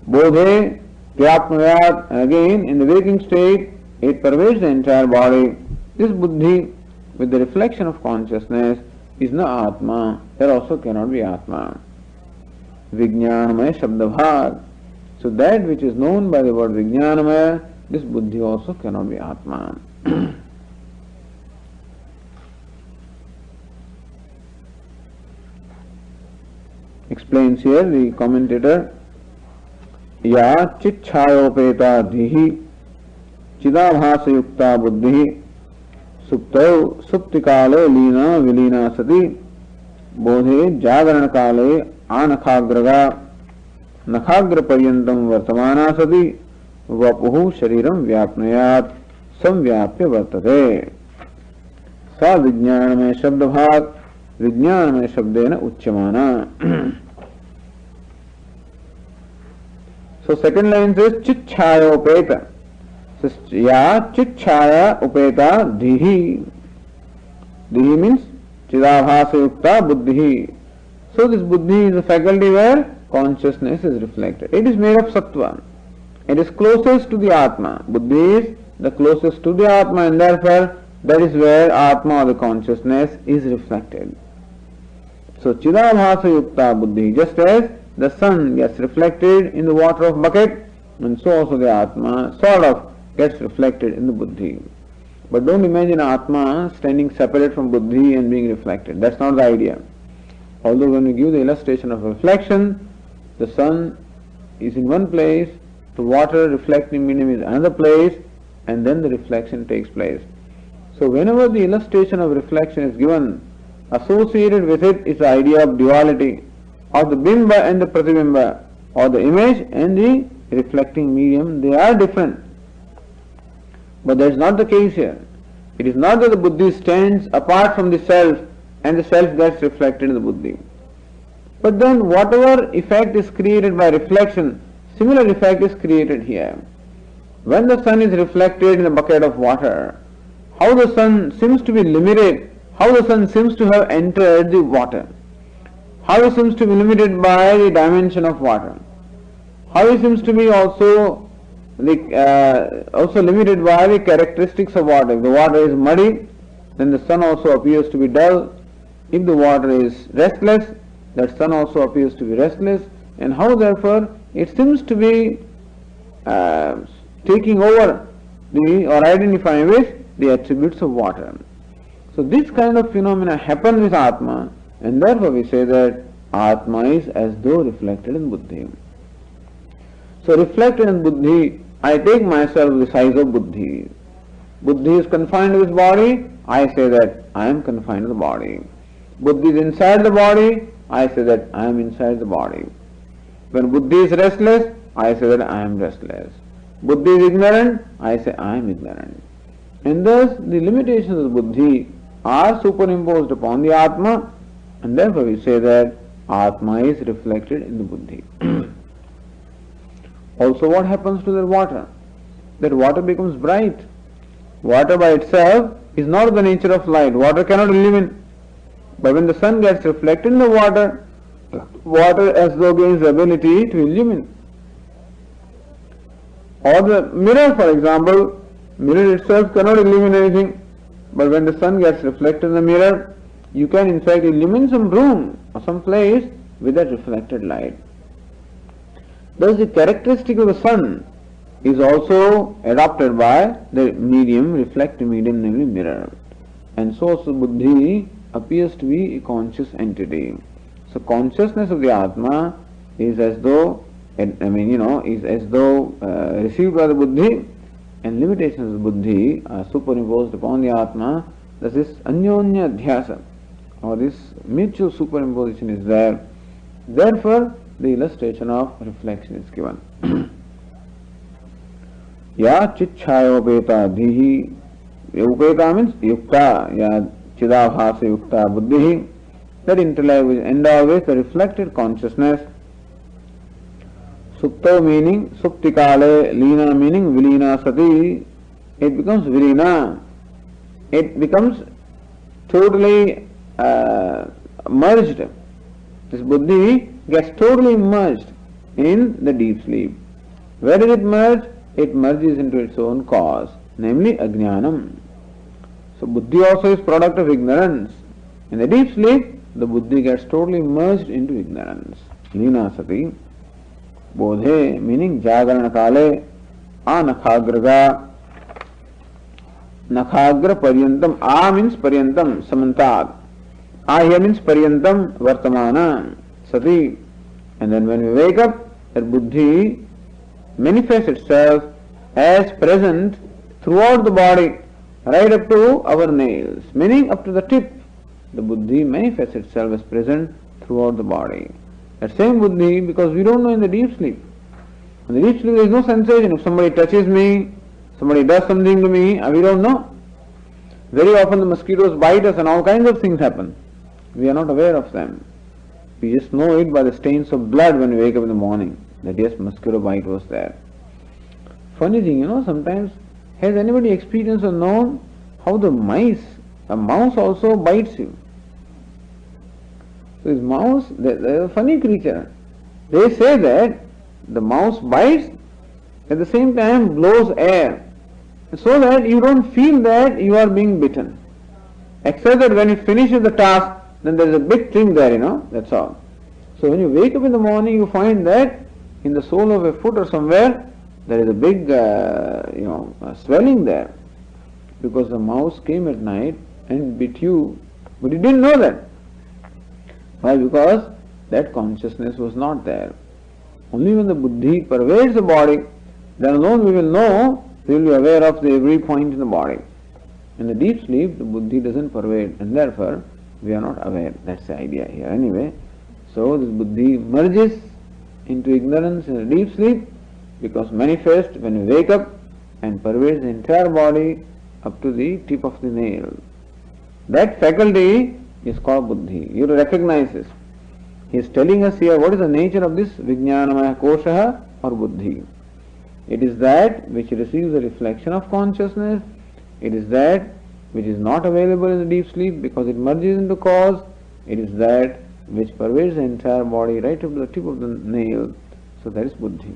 A: Bodhe, Vyapnayat, and again in the waking state it pervades the entire body. This buddhi with the reflection of consciousness is not Atma, there also cannot be Atma. Vijnanamaya Shabdabhag. So that which is known by the word Vijnanamaya, this buddhi also cannot be Atma. Explains here the commentator, Ya Chichayopeta Dhihi Chidabhasayukta Buddhi Suptau Suptikale Lina Vilina Sati Bodhe Jagaranakale Anakhagraga Nakhagra Paryantam Vartamana Sati Vapuhu Shariram Vyapnayat Samvyapya Vartate Sa Vijnanamaya Shabdabhag Vijnanamaya Shabdena Uchyamana. So second line says Chichaya Upeta. Says Ya Chichaya Upeta Dhihi. Dhihi means Chidabhasa Yukta Buddhi. So this buddhi is a faculty where consciousness is reflected. It is made of sattva. It is closest to the Atma. Buddhi is the closest to the Atma, and therefore that is where Atma or the consciousness is reflected. So Chidabhasa Yukta Buddhi, just as the sun gets reflected in the water of bucket, and so also the Atma sort of gets reflected in the Buddhi. But don't imagine Atma standing separate from Buddhi and being reflected. That's not the idea. Although when we give the illustration of reflection, the sun is in one place, the water reflecting medium is another place, and then the reflection takes place. So whenever the illustration of reflection is given, associated with it is the idea of duality, of the bimba and the pratibimba, or the image and the reflecting medium. They are different. But that is not the case here. It is not that the Buddhi stands apart from the self and the self gets reflected in the Buddhi. But then whatever effect is created by reflection, similar effect is created here. When the sun is reflected in a bucket of water, how the sun seems to be limited, how the sun seems to have entered the water, how it seems to be limited by the dimension of water, how it seems to be also limited by the characteristics of water. If the water is muddy, then the sun also appears to be dull. If the water is restless, that sun also appears to be restless, and how therefore it seems to be taking over or identifying with the attributes of water. So this kind of phenomena happen with Atma, and therefore we say that Atma is as though reflected in Buddhi. So reflected in Buddhi, I take myself the size of Buddhi. Buddhi is confined to his body, I say that I am confined to the body. Buddhi is inside the body, I say that I am inside the body. When Buddhi is restless, I say that I am restless. Buddhi is ignorant, I say I am ignorant. And thus the limitations of the Buddhi are superimposed upon the Atma, and therefore we say that Atma is reflected in the Buddhi. Also, what happens to the water? That water becomes bright. Water by itself is not the nature of light. Water cannot illumine. But when the sun gets reflected in the water, water as though gains the ability to illumine. Or the mirror, for example, mirror itself cannot illumine anything. But when the sun gets reflected in the mirror, you can in fact illumine some room or some place with that reflected light. Thus the characteristic of the sun is also adopted by the medium, reflective medium, namely mirror. And so also Buddhi appears to be a conscious entity. So consciousness of the Atma is as though, is as though received by the Buddhi, and limitations of Buddhi are superimposed upon the Atma. Thus this anyonya dhyasa, or this mutual superimposition is there. Therefore the illustration of reflection is given. Ya chichayopeta dhihi, upeta means yukta, ya chidabhasa yukta buddhihi, that intellect which endowed with the reflected consciousness. Supto meaning suptikale, lina meaning vilina sati, it becomes vilina, it becomes totally merged. This buddhi gets totally merged in the deep sleep. Where did it merge? It merges into its own cause, namely ajnanam. So buddhi also is product of ignorance. In the deep sleep, the buddhi gets totally merged into ignorance. Lina sati. Bodhe meaning jagarana kale, anakhagraga, nakhagra paryantam. A means paryantam, samantad. A here means paryantam, vartamana, sati. And then when we wake up, that buddhi manifests itself as present throughout the body, right up to our nails, meaning up to the tip. The buddhi manifests itself as present throughout the body. That same buddhi, because we don't know in the deep sleep. In the deep sleep there is no sensation. If somebody touches me, somebody does something to me, we don't know. Very often the mosquitoes bite us and all kinds of things happen. We are not aware of them. We just know it by the stains of blood when we wake up in the morning, that yes, mosquito bite was there. Funny thing, sometimes, has anybody experienced or known how a mouse also bites you? So this mouse, they're a funny creature. They say that the mouse bites, at the same time blows air, so that you don't feel that you are being bitten. Except that when you finish the task, then there is a big thing there, that's all. So when you wake up in the morning, you find that in the sole of a foot or somewhere, there is a big, swelling there. Because the mouse came at night and bit you, but you didn't know that. Why? Because that consciousness was not there. Only when the buddhi pervades the body, then alone we will know, we will be aware of every point in the body. In the deep sleep, the buddhi doesn't pervade, and therefore we are not aware. That's the idea here. Anyway, so this buddhi merges into ignorance in the deep sleep, because manifest when we wake up and pervades the entire body up to the tip of the nail. That faculty is called buddhi. You recognize this. He is telling us here what is the nature of this vijnanamaya kosha or buddhi. It is that which receives a reflection of consciousness. It is that which is not available in the deep sleep because it merges into cause. It is that which pervades the entire body right up to the tip of the nail. So that is buddhi.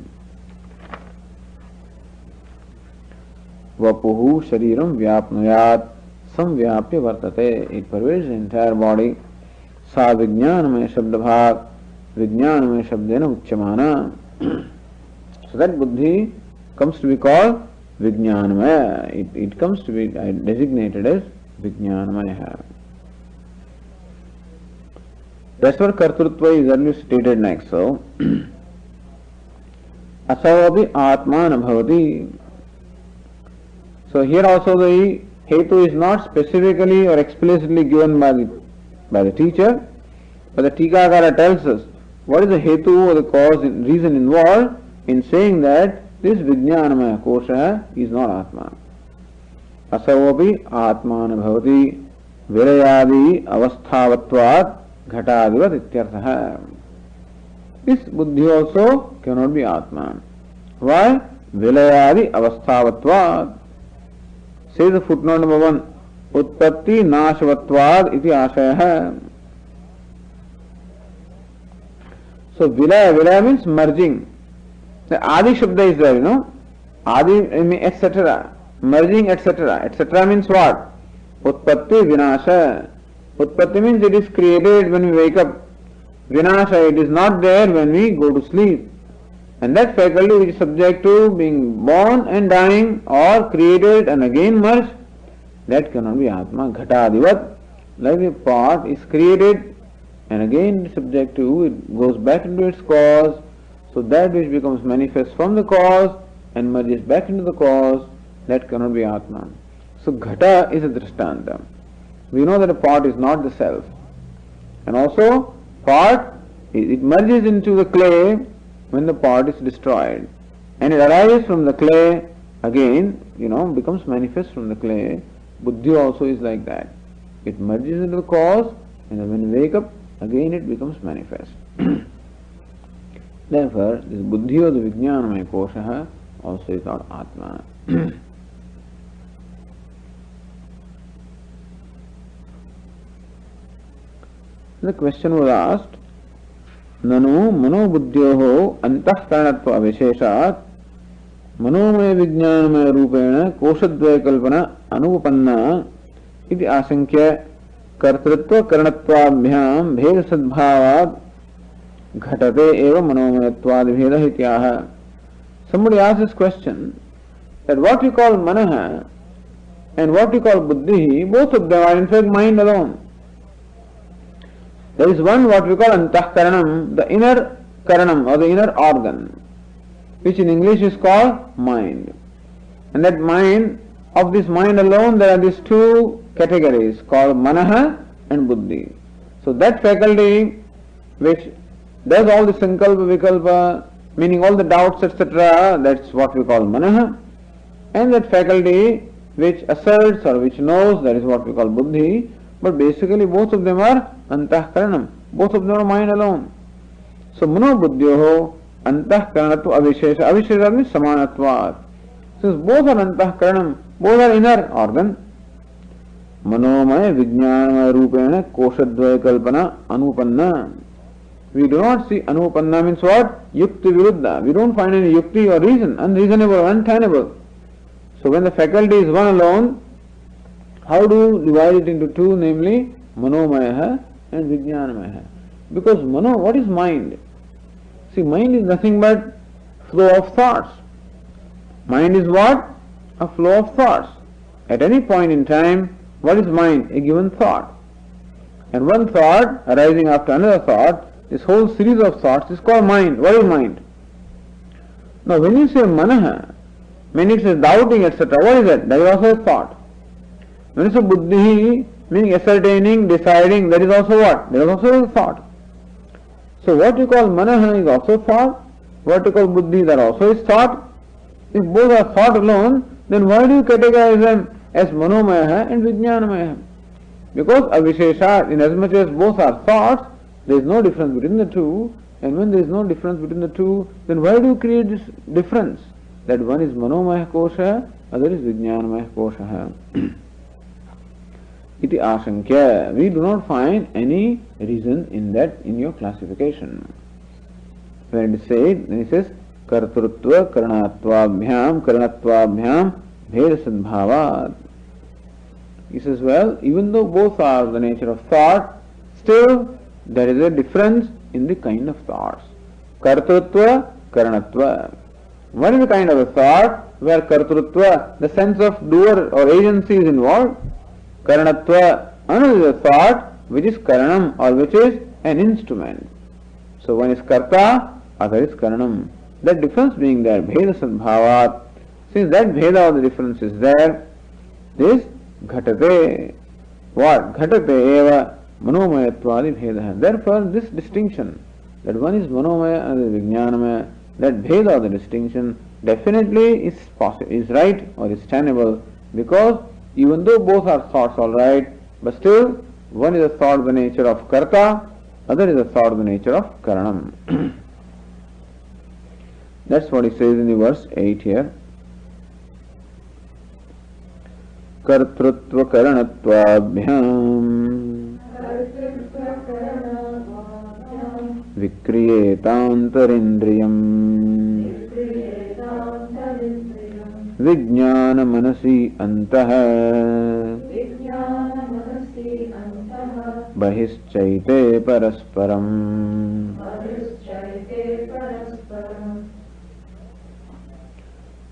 A: Vapuhu shariram vyapnuyat samvyapya vartate. It pervades the entire body. Sa vijnanamaya shabdabhag vijnanamaya shabdena uchyamana. So that buddhi comes to be called vijnanamaya. It comes to be designated as vijnanamaya. That's what kartrutva is earlier stated next. So, asavapi atmana bhavati. So here also the hetu is not specifically or explicitly given by the teacher, but the Tikakara tells us what is the hetu or the cause and reason involved in saying that this vijnanamaya kosha is not atma. Asavapi atmana bhavati virayadi avasthavatvat ghatadivat ityartha. This buddhi also cannot be atma. Why? Vilayadi avasthavatvat. Say the footnote number 1. Utpatti nashvatvad iti ashaya. So vilaya means merging. The adi shabda is there, Adi etc. Merging etc. Etc. means what? Utpatti vinasha. Utpatti means it is created when we wake up. Vinasha, it is not there when we go to sleep. And that faculty which is subject to being born and dying or created and again merged, that cannot be Atma. Ghatadivat, like a pot is created and again subject to, it goes back into its cause. So that which becomes manifest from the cause and merges back into the cause, that cannot be Atma. So Ghata is a drishtanta. We know that a pot is not the self. And also pot, it merges into the clay when the pot is destroyed. And it arises from the clay again, becomes manifest from the clay. Buddhi also is like that. It merges into the cause and when we wake up, again it becomes manifest. Therefore, this buddhi or the vijnanamaya kosha also is not Atma. The question was asked, Nanu manobuddhyoho antahkaranatva avisheshat manomaya vijnanamaya rupena koshadvaya kalpana anupanna iti asankya kartritva karanatvaabhyam bheda sadbhavad ghatate eva manomayatvad bheda hityaha. Somebody asked this question that what we call manaha and what we call buddhi, both of them are in fact mind alone. There is one what we call antahkaranam, the inner karanam or the inner organ, which in English is called mind. And that mind, of this mind alone, there are these two categories called manaha and buddhi. So that faculty which does all the sankalpa, vikalpa, meaning all the doubts, etc., that's what we call manaha. And that faculty which asserts or which knows, that is what we call buddhi. But basically both of them are antahkaranam. Both of them are mind alone. So manobuddhyoho antahkaranatva avishesha. Avishesha means samanatvat. Since both are antahkaranam, both are inner organ. Manomaya vijnanamaya rupena koshadvaya kalpana anupanna. We do not see anupanna means what? Yukti viruddha. We don't find any yukti or reason, unreasonable, untenable. So So when the faculty is one alone, how do you divide it into two, namely Manomaya and Vijnanamaya? Because what is mind? See, mind is nothing but flow of thoughts. Mind is what? A flow of thoughts. At any point in time, what is mind? A given thought. And one thought arising after another thought, this whole series of thoughts is called mind. What is mind? Now when you say Manaha, when it says doubting, etc., what is that? That is also a thought. When you say Buddhi, meaning ascertaining, deciding, that is also what? That is also a thought. So what you call Manaha is also thought. What you call Buddhi, that also is thought. If both are thought alone, then why do you categorize them as Manomaya and Vijnanamaya? Because Avishesha, in as much as both are thoughts, there is no difference between the two, and when there is no difference between the two, then why do you create this difference? That one is Manomaya Kosha, other is Vijnanamaya Kosha. Iti Ashankya. We do not find any reason in that in your classification. When it is said, then it says, Kartrutva Karanatvabhyam Karanatvabhyam Bheda Sadbhavat. He says, well, even though both are the nature of thought, still there is a difference in the kind of thoughts. Kartrutva, Karanatva. What is the kind of a thought where Kartrutva, the sense of doer or agency is involved? Karanatva, another is a thought which is Karanam or which is an instrument. So one is Karta, other is Karanam. That difference being there, Bheda Sadbhavat, since that Bheda or the difference is there, this Ghatate, what? Ghatate eva Manomayatvadi Bheda. Therefore this distinction, that one is Manomaya and the Vijnanamaya, that Bheda or the distinction definitely is possible, is right or is tenable, because even though both are thoughts all right, but still one is a thought of the nature of Karta, other is a thought of the nature of Karanam. That's what he says in the verse 8 here. Kartrutva Karanattvabhyam Vikriyetantarindriyam Vijnana Manasi Antaha Bahischaite Parasparam.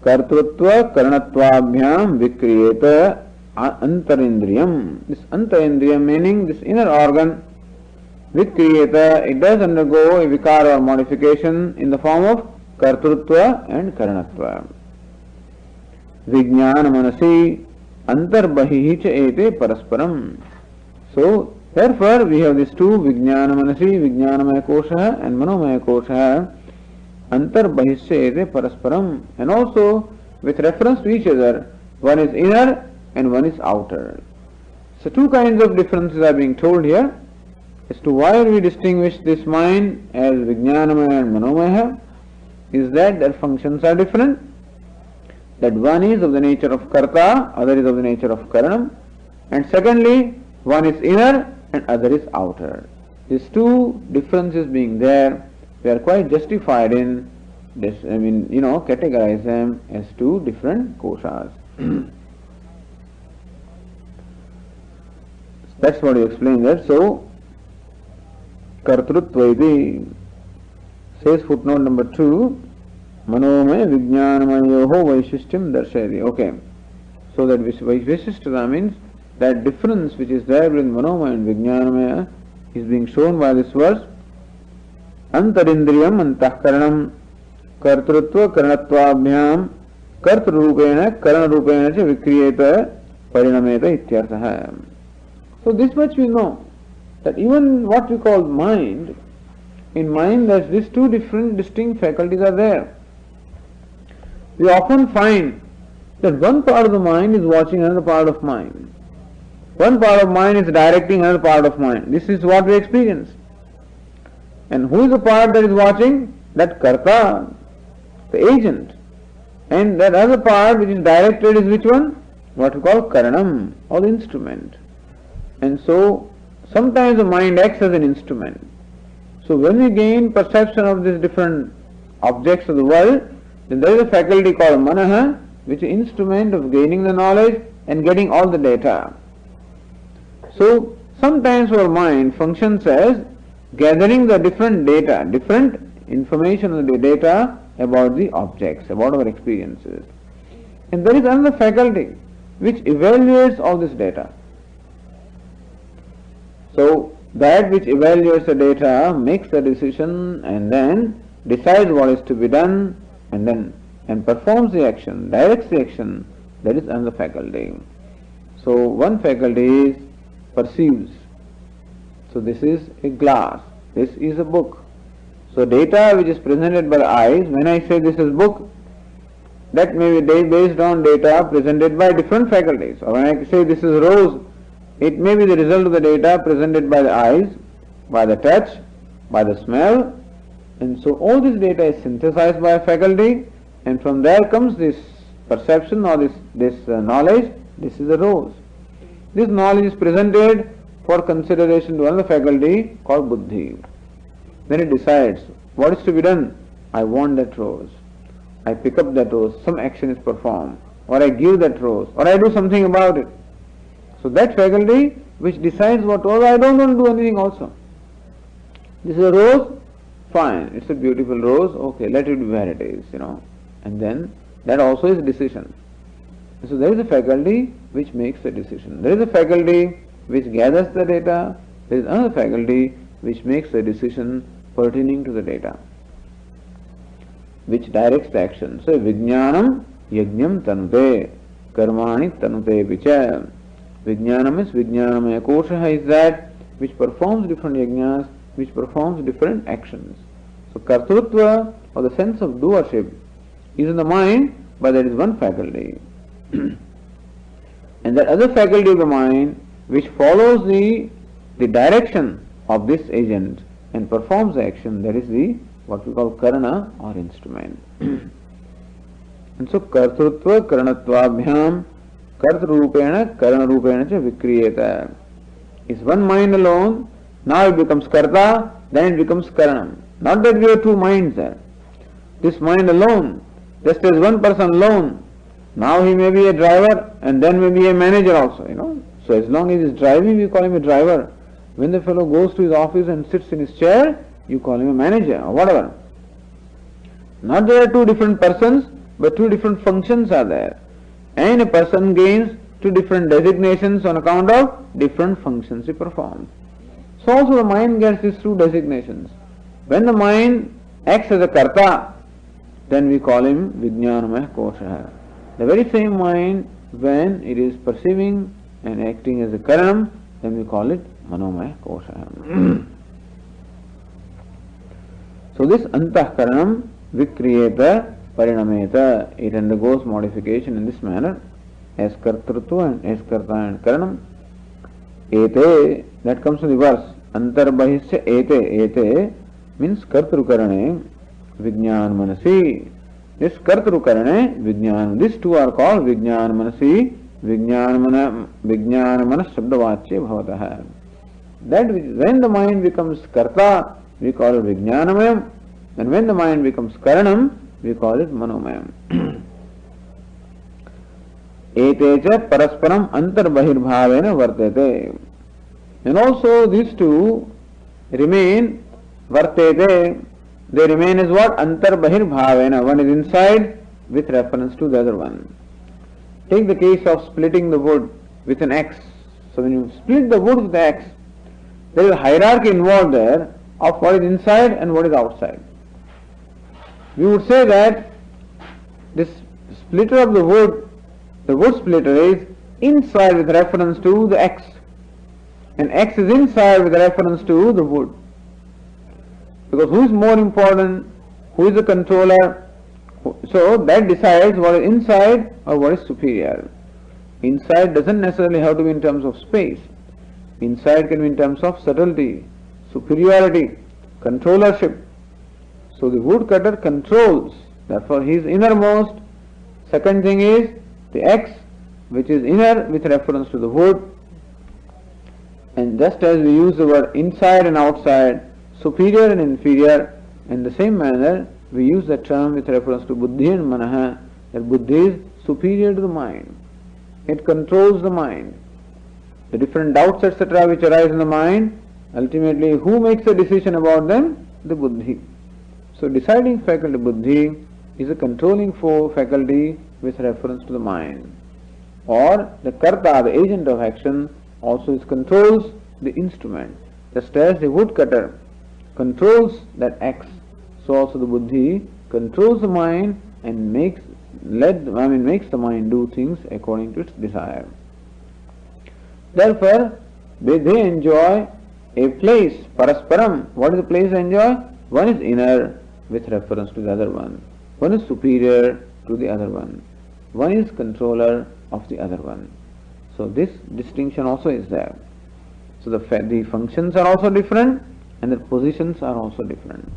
A: Kartrutva Karanattvabhyam Vikriyeta Antarindriyam. This Antarindriyam meaning this inner organ, Vikriyeta, it does undergo a vikara or modification in the form of Kartrutva and Karanatva. Vijnana Manasi Antarbahihi cha ete Parasparam. So therefore we have these two, Vijnana Manasi, Vijnanamaya Kosha and Manomaya Kosha, Antarbahisya ete Parasparam, and also with reference to each other, one is inner and one is outer. So two kinds of differences are being told here as to why we distinguish this mind as Vijnanamaya and Manomaya, is that their functions are different, that one is of the nature of Karta, other is of the nature of Karanam, and secondly, one is inner and other is outer. These two differences being there, we are quite justified in this, categorize them as two different koshas. That's what he explained there. So, Kartrutvaiti says footnote number 2, Manomaya Vijnanamayoho Vaishishtyam Darshayati. Okay. So that Vaishishtyam means that difference which is there between Manomaya and Vijnanamaya is being shown by this verse. Antarindriyam Antahkaranam Kartrutva Karanatvabhyam Kartrurupena Karanarupena cha Vikriyeta Parinameta Ityartha. So this much we know, that even what we call mind, in mind there's these two different distinct faculties are there. We often find that one part of the mind is watching another part of mind. One part of mind is directing another part of mind. This is what we experience. And who is the part that is watching? That Karta, the agent. And that other part which is directed is which one? What we call Karanam, or the instrument. And so, sometimes the mind acts as an instrument. So when we gain perception of these different objects of the world, then there is a faculty called Manaha, which is instrument of gaining the knowledge and getting all the data. So sometimes our mind functions as gathering the different data, different information of the data about the objects, about our experiences. And there is another faculty which evaluates all this data. So that which evaluates the data makes the decision and then decides what is to be done and performs the action, directs the action. That is another faculty. So one faculty is perceives. So this is a glass, this is a book. So data which is presented by the eyes, when I say this is book, that may be based on data presented by different faculties. Or when I say this is rose, it may be the result of the data presented by the eyes, by the touch, by the smell. And so all this data is synthesized by a faculty, and from there comes this perception or this knowledge. This is a rose. This knowledge is presented for consideration to another faculty called buddhi. Then it decides what is to be done. I want that rose. I pick up that rose, some action is performed, or I give that rose, or I do something about it. So that faculty which decides what rose, I don't want to do anything also. This is a rose, fine, it's a beautiful rose, okay, let it be where it is, And then that also is decision. So there is a faculty which makes a decision. There is a faculty which gathers the data. There is another faculty which makes a decision pertaining to the data, which directs the action. So vijnanam yajnam tanute, karmani tanute vicha. Vijnanam is vijnanamaya kosha is that which performs different yajnas, which performs different actions. So kartrutva, or the sense of doership, is in the mind, but there is one faculty. And that other faculty of the mind which follows the direction of this agent and performs the action, that is the what we call karana or instrument. And so kartrutva karanattvabhyam kartrupena karanarupena cha vikriyeta. Is one mind alone, now it becomes karta, then it becomes karanam. Not that we have two minds there. This mind alone, just as one person alone, now he may be a driver and then may be a manager also, So as long as he is driving, we call him a driver. When the fellow goes to his office and sits in his chair, you call him a manager or whatever. Not there are two different persons, but two different functions are there. And a person gains two different designations on account of different functions he performs. So also the mind gets these two designations. When the mind acts as a karta, then we call him vijnanamaya kosha. The very same mind, when it is perceiving and acting as a karanam, then we call it manomaya kosha. So this antahkaranam vikriyeta parinameta, it undergoes modification in this manner as kartrutva and as karta and karanam. Ete, that comes from the verse, antarbahishya ete means kartrukarane vijnan manasi. This kartrukarane vijnan, these two are called vijnan manasi, vijnan manas shabdavachya bhavatah. That when the mind becomes karta, we call it vijnanamayam, and when the mind becomes karanam, we call it manomayam. Ete cha parasparam antarbahirбhavena vartate. And also these two remain vartate. They remain as what? Antarbahirбhavena. One is inside with reference to the other one. Take the case of splitting the wood with an axe. So when you split the wood with the axe, there is a hierarchy involved there of what is inside and what is outside. We would say that this splitter of the wood splitter is inside with reference to the axe, and axe is inside with reference to the wood. Because who is more important, who is the controller, so that decides what is inside or what is superior. Inside doesn't necessarily have to be in terms of space. Inside can be in terms of subtlety, superiority, controllership. So the woodcutter controls, therefore he is innermost. Second thing is the axe, which is inner with reference to the wood. And just as we use the word inside and outside, superior and inferior, in the same manner we use the term with reference to buddhi and manaha, that buddhi is superior to the mind. It controls the mind. The different doubts, etc., which arise in the mind, ultimately, who makes a decision about them? The buddhi. So, deciding faculty buddhi is a controlling faculty with reference to the mind. Or the karta, the agent of action, also controls the instrument. Just as the woodcutter controls that axe, so also the buddhi controls the mind and makes the mind do things according to its desire. Therefore, they enjoy a place, parasparam. What is the place they enjoy? One is inner with reference to the other one. One is superior to the other one. One is controller of the other one. So this distinction also is there. So the functions are also different and the positions are also different.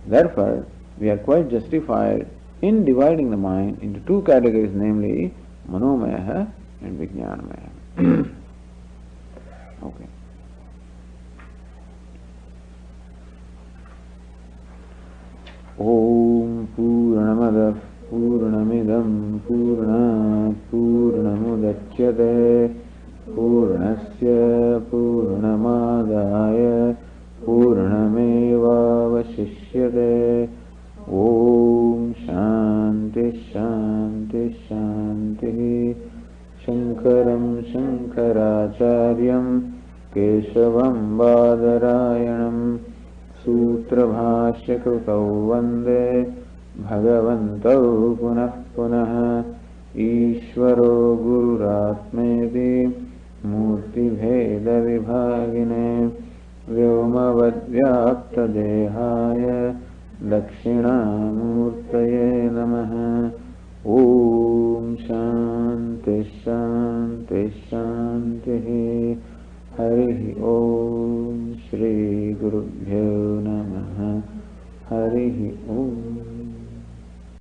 A: Therefore, we are quite justified in dividing the mind into two categories, namely Manomaya and Vijnanamaya. Okay. Om Purnamada Purnamidam Purnat Purnamudachyate Purnasya Purnamadaya Purnameva Vashishyate. Om Shanti Shanti Shanti. Shankaram Shankaracharyam Keshavam Badarayanam Sutra Bhashya Krutau Vande Bhagavantau Punah Punah Ishvaro Gururatmeti Murti Bheda Vibhagine Vyomavadvyapta Dehaya Dakshinamurtaye Namaha. Om Shanti Shanti Shanti. Hari Om Shri Gurubhyo Namaha. Hari Om.